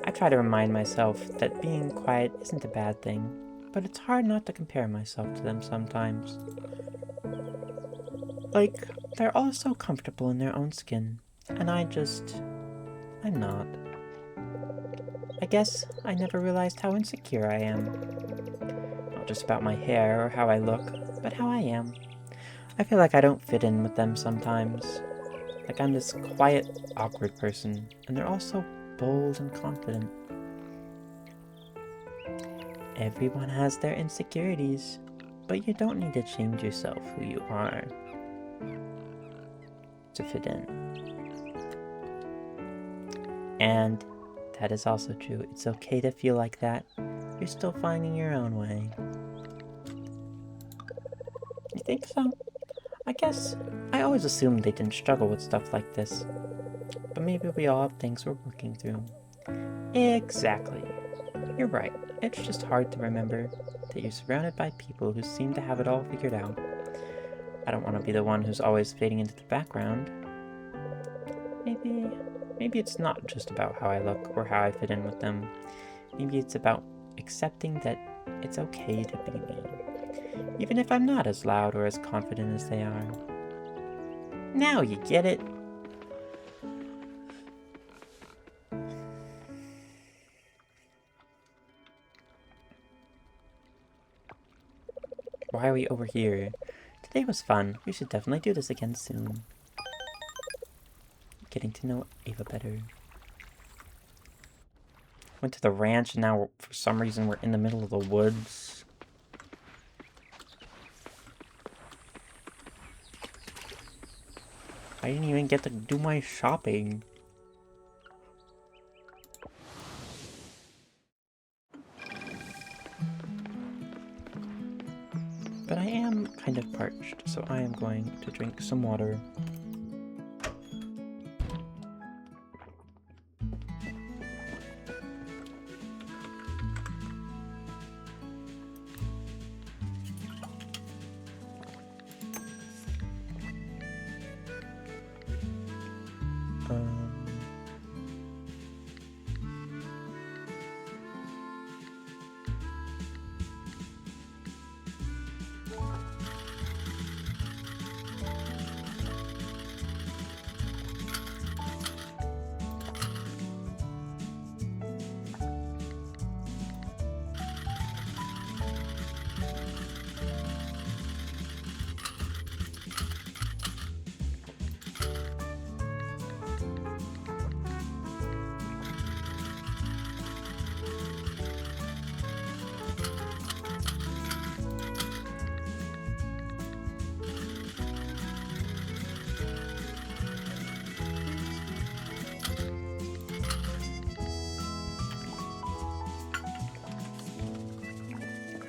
I try to remind myself that being quiet isn't a bad thing, but it's hard not to compare myself to them sometimes. Like, they're all so comfortable in their own skin, and I'm not. I guess I never realized how insecure I am. Not just about my hair or how I look, but how I am. I feel like I don't fit in with them sometimes. Like I'm this quiet, awkward person, and they're all so bold and confident. Everyone has their insecurities, but you don't need to change yourself who you are to fit in. And that is also true. It's okay to feel like that. You're still finding your own way. You think so? I guess I always assumed they didn't struggle with stuff like this. But maybe we all have things we're working through. Exactly. You're right. It's just hard to remember that you're surrounded by people who seem to have it all figured out. I don't want to be the one who's always fading into the background. Maybe it's not just about how I look or how I fit in with them. Maybe it's about accepting that it's okay to be me, even if I'm not as loud or as confident as they are. Now you get it. Why are we over here? Today was fun. We should definitely do this again soon. Getting to know Ava better. Went to the ranch and now for some reason we're in the middle of the woods. I didn't even get to do my shopping. But I am kind of parched, so I am going to drink some water.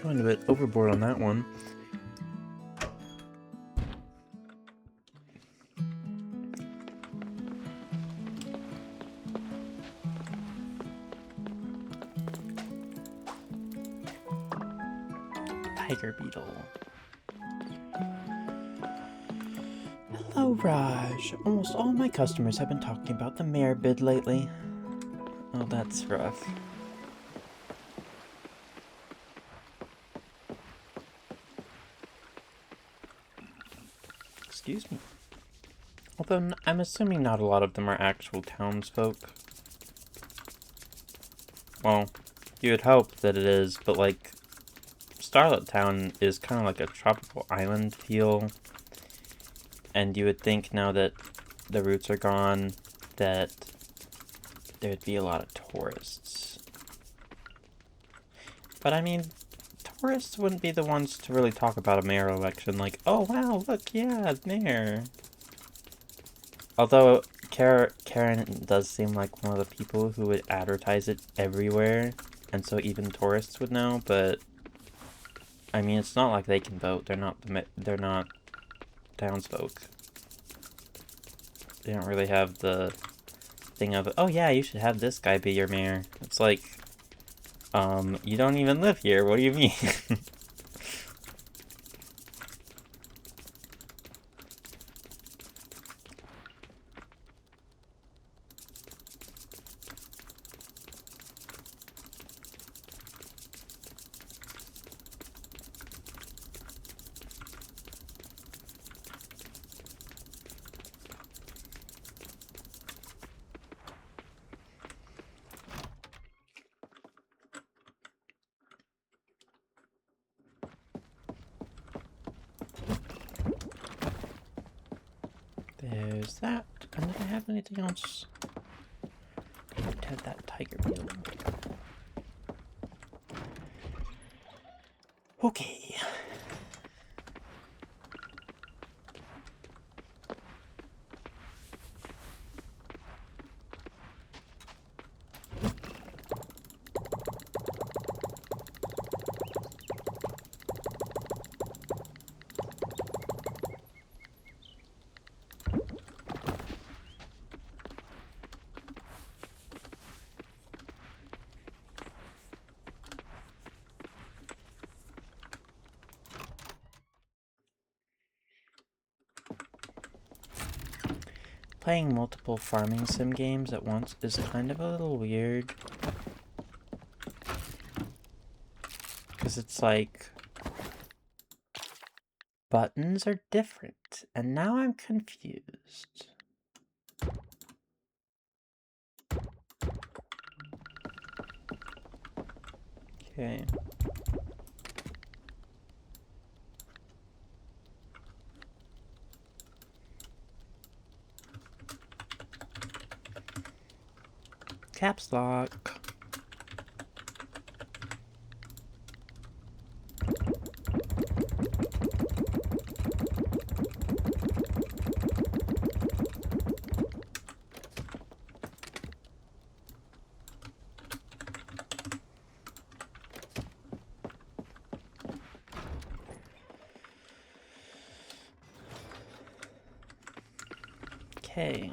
Going a bit overboard on that one. Tiger beetle. Hello, Raj. Almost all my customers have been talking about the mayor bid lately. Oh, that's rough. Excuse me. Although I'm assuming not a lot of them are actual townsfolk. Well, you would hope that it is, but like, Starlet Town is kind of like a tropical island feel. And you would think now that the roots are gone, that there'd be a lot of tourists. But I mean, tourists wouldn't be the ones to really talk about a mayor election, like, oh wow, look, yeah, mayor. Although, Karen does seem like one of the people who would advertise it everywhere, and so even tourists would know, but I mean, it's not like they can vote. They're not townsfolk. They don't really have the thing of, oh yeah, you should have this guy be your mayor. It's like, you don't even live here. What do you mean? There's that. And did I have anything else? I had that tiger beetle. Okay. Playing multiple farming sim games at once is kind of a little weird. Because it's like, buttons are different, and now I'm confused. Okay. Caps lock. Okay.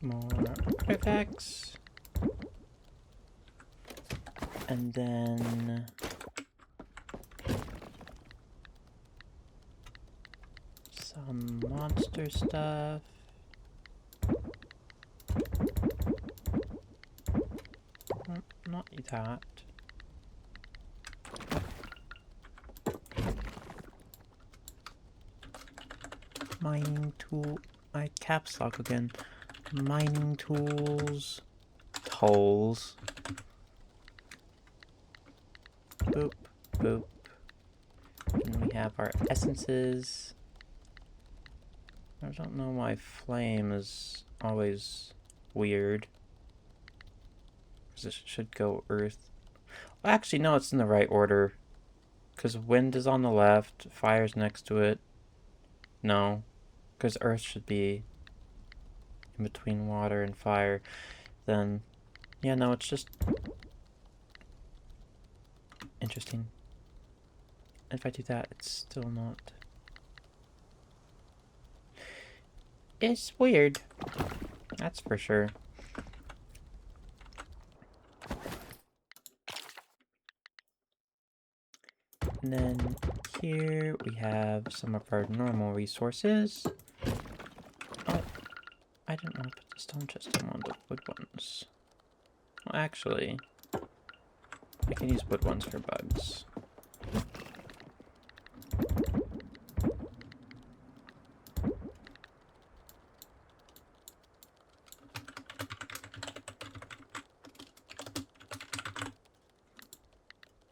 More artifacts. And then some monster stuff. Not that. Mining tool. My caps lock again. Mining tools. Tolls. Boop, boop. And we have our essences. I don't know why flame is always weird. Because it should go earth. Well, actually, no, it's in the right order. Because wind is on the left, fire's next to it. No. Because earth should be in between water and fire. Then, yeah, no, it's just interesting. If I do that, it's still not. It's weird. That's for sure. And then here we have some of our normal resources. Oh, I didn't want to put the stone chest on one of the wood ones. Well, actually, I can use wood ones for bugs.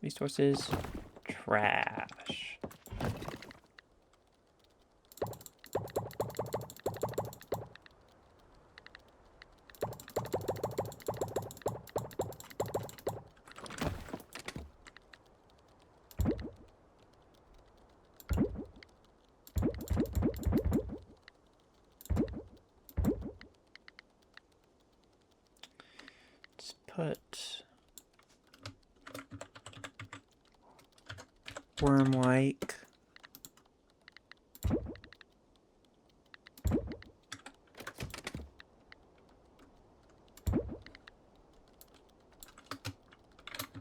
Resources, trash. Let's put worm-like.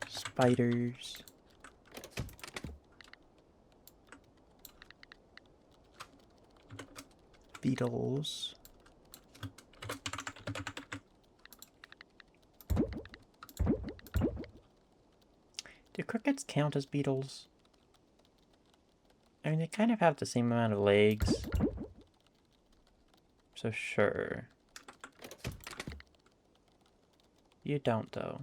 Spiders. Beetles. Do crickets count as beetles? I mean, they kind of have the same amount of legs. So sure. You don't, though.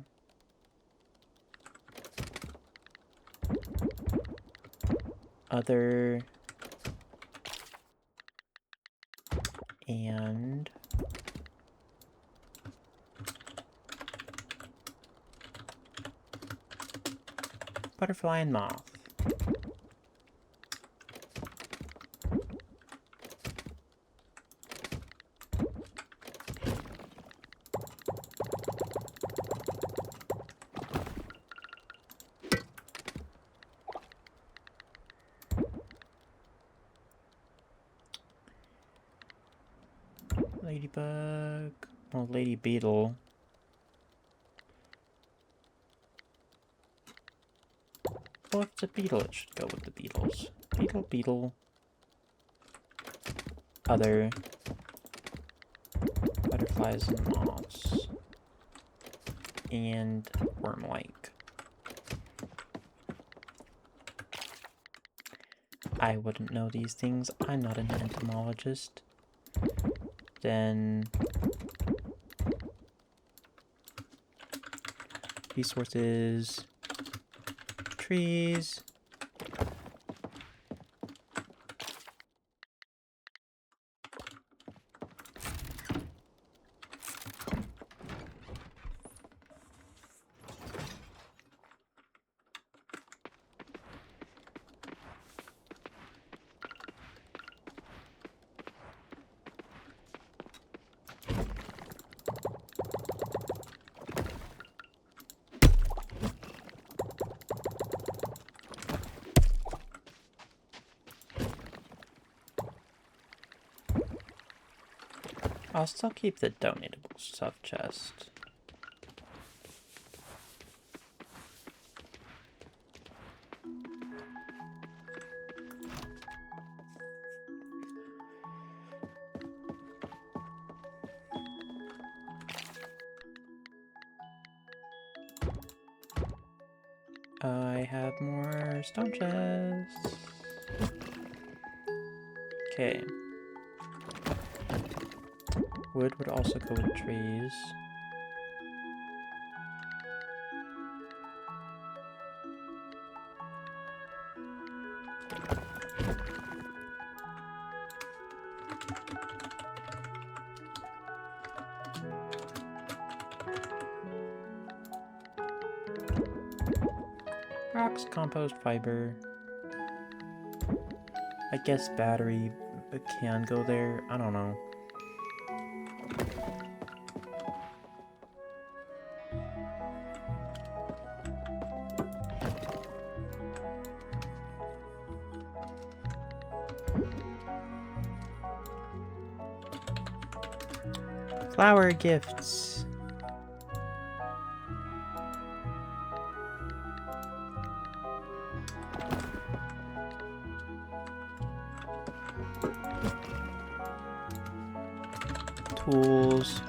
Other... and... butterfly and moth. Ladybug. Well, lady beetle. Well, if it's a beetle, it should go with the beetles. Beetle, beetle. Other butterflies and moths. And worm-like. I wouldn't know these things. I'm not an entomologist. Then... resources... trees... I'll still keep the donatable stuff chest. I have more stone chests. Okay. Wood would also go with trees. Rocks, compost, fiber. I guess battery can go there. I don't know. Flower gifts. Tools.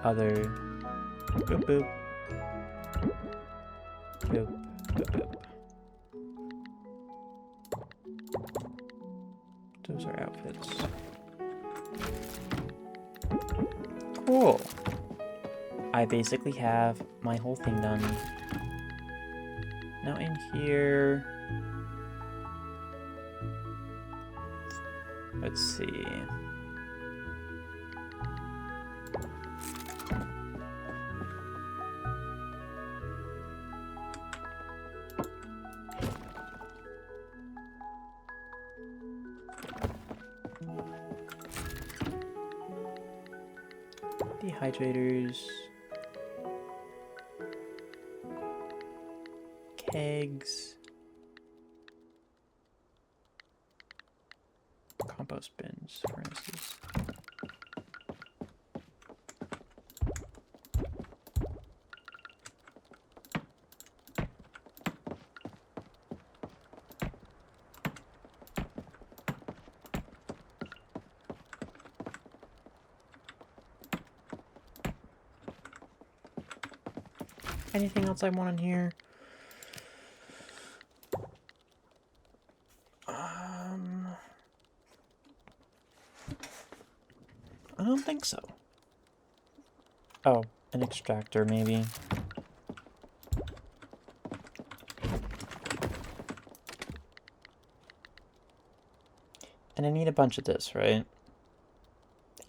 Other. Boop boop. Boop boop boop. Those are outfits. Cool. I basically have my whole thing done. Now in here, let's see. Dehydrators, kegs, compost bins, furnaces. Anything else I want in here? I don't think so. Oh, an extractor maybe. And I need a bunch of this, right?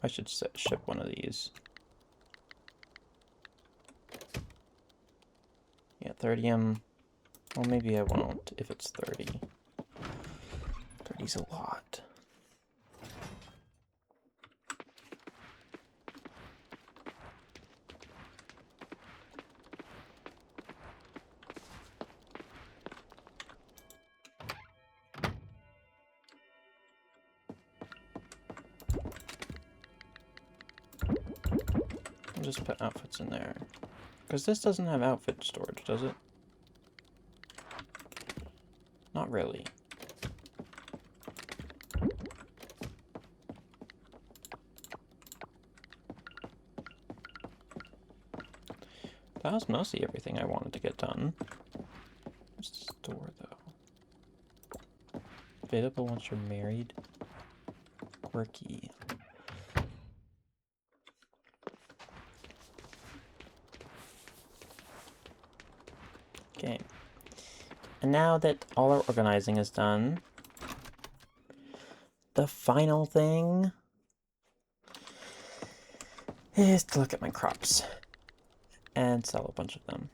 I should ship one of these. Yeah, 30. Well, maybe I won't if it's 30. 30's a lot. I'll just put outfits in there. Because this doesn't have outfit storage, does it? Not really. That was mostly everything I wanted to get done. What's the store, though? Available once you're married. Quirky. Okay. And now that all our organizing is done, the final thing is to look at my crops and sell a bunch of them.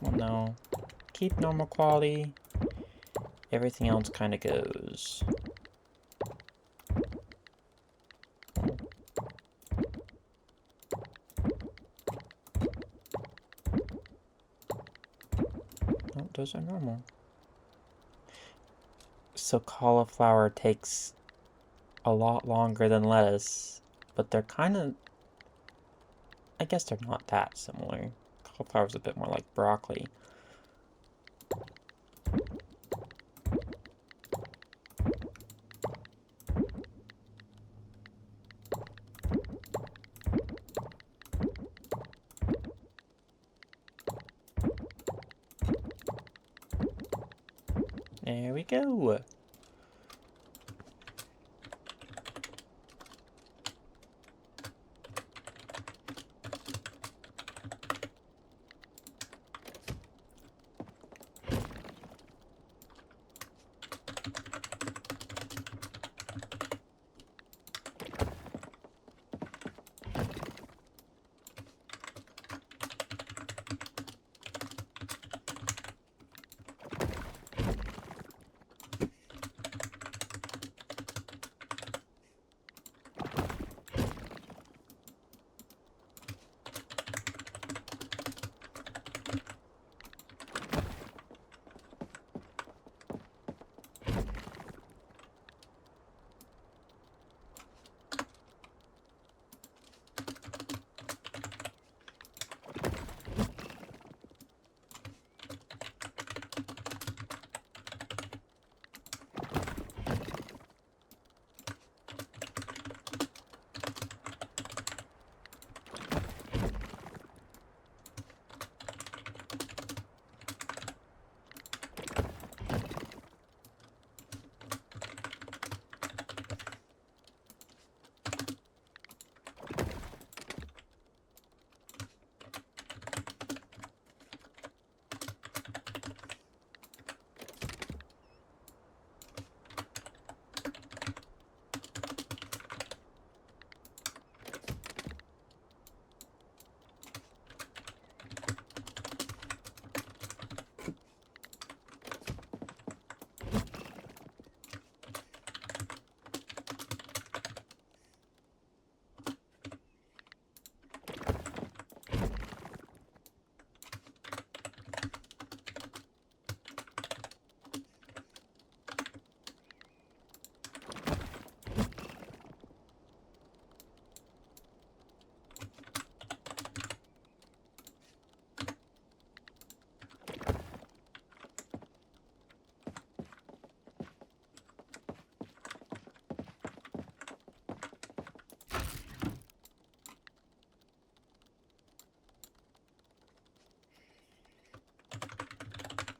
Well, no. Keep normal quality. Everything else kind of goes. Oh, those are normal. So cauliflower takes a lot longer than lettuce, but they're kind of... I guess they're not that similar. Cauliflower's a bit more like broccoli. There we go.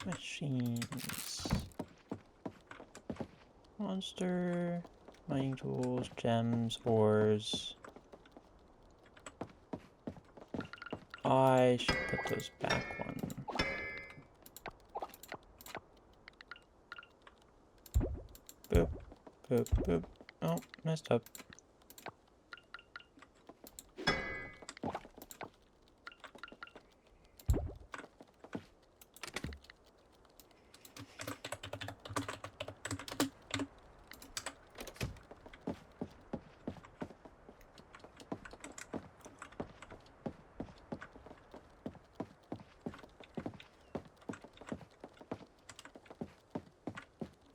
Machines. Monster. Mining tools, gems, ores. I should put those back one. Boop, boop, boop. Oh, messed up.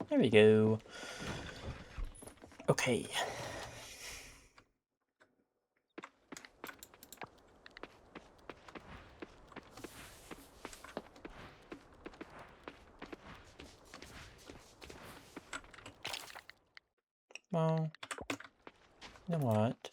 There we go. Okay. Well, you know what?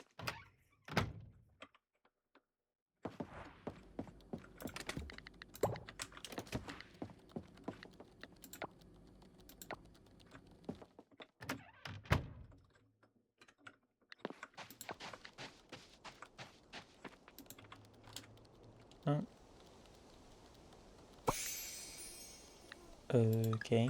Oh. Okay.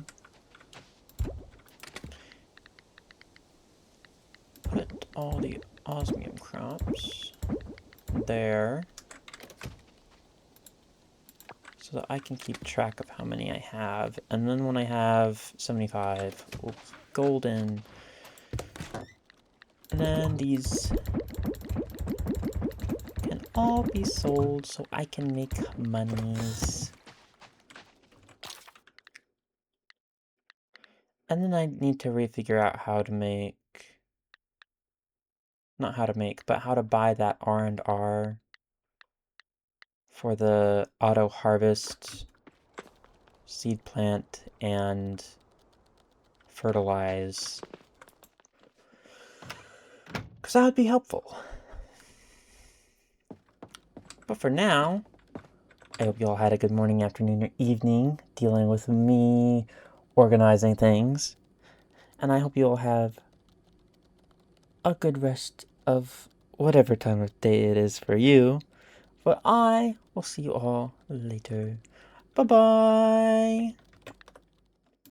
Put all the osmium crops there so that I can keep track of how many I have. And then when I have 75, we'll golden. And then these can all be sold so I can make monies. And then I need to refigure out how to make, not how to make, but how to buy that R&R for the auto harvest, seed plant, and fertilize. Because that would be helpful. But for now, I hope you all had a good morning, afternoon, or evening dealing with me organizing things. And I hope you all have a good rest of whatever time of day it is for you. But I will see you all later. Bye-bye!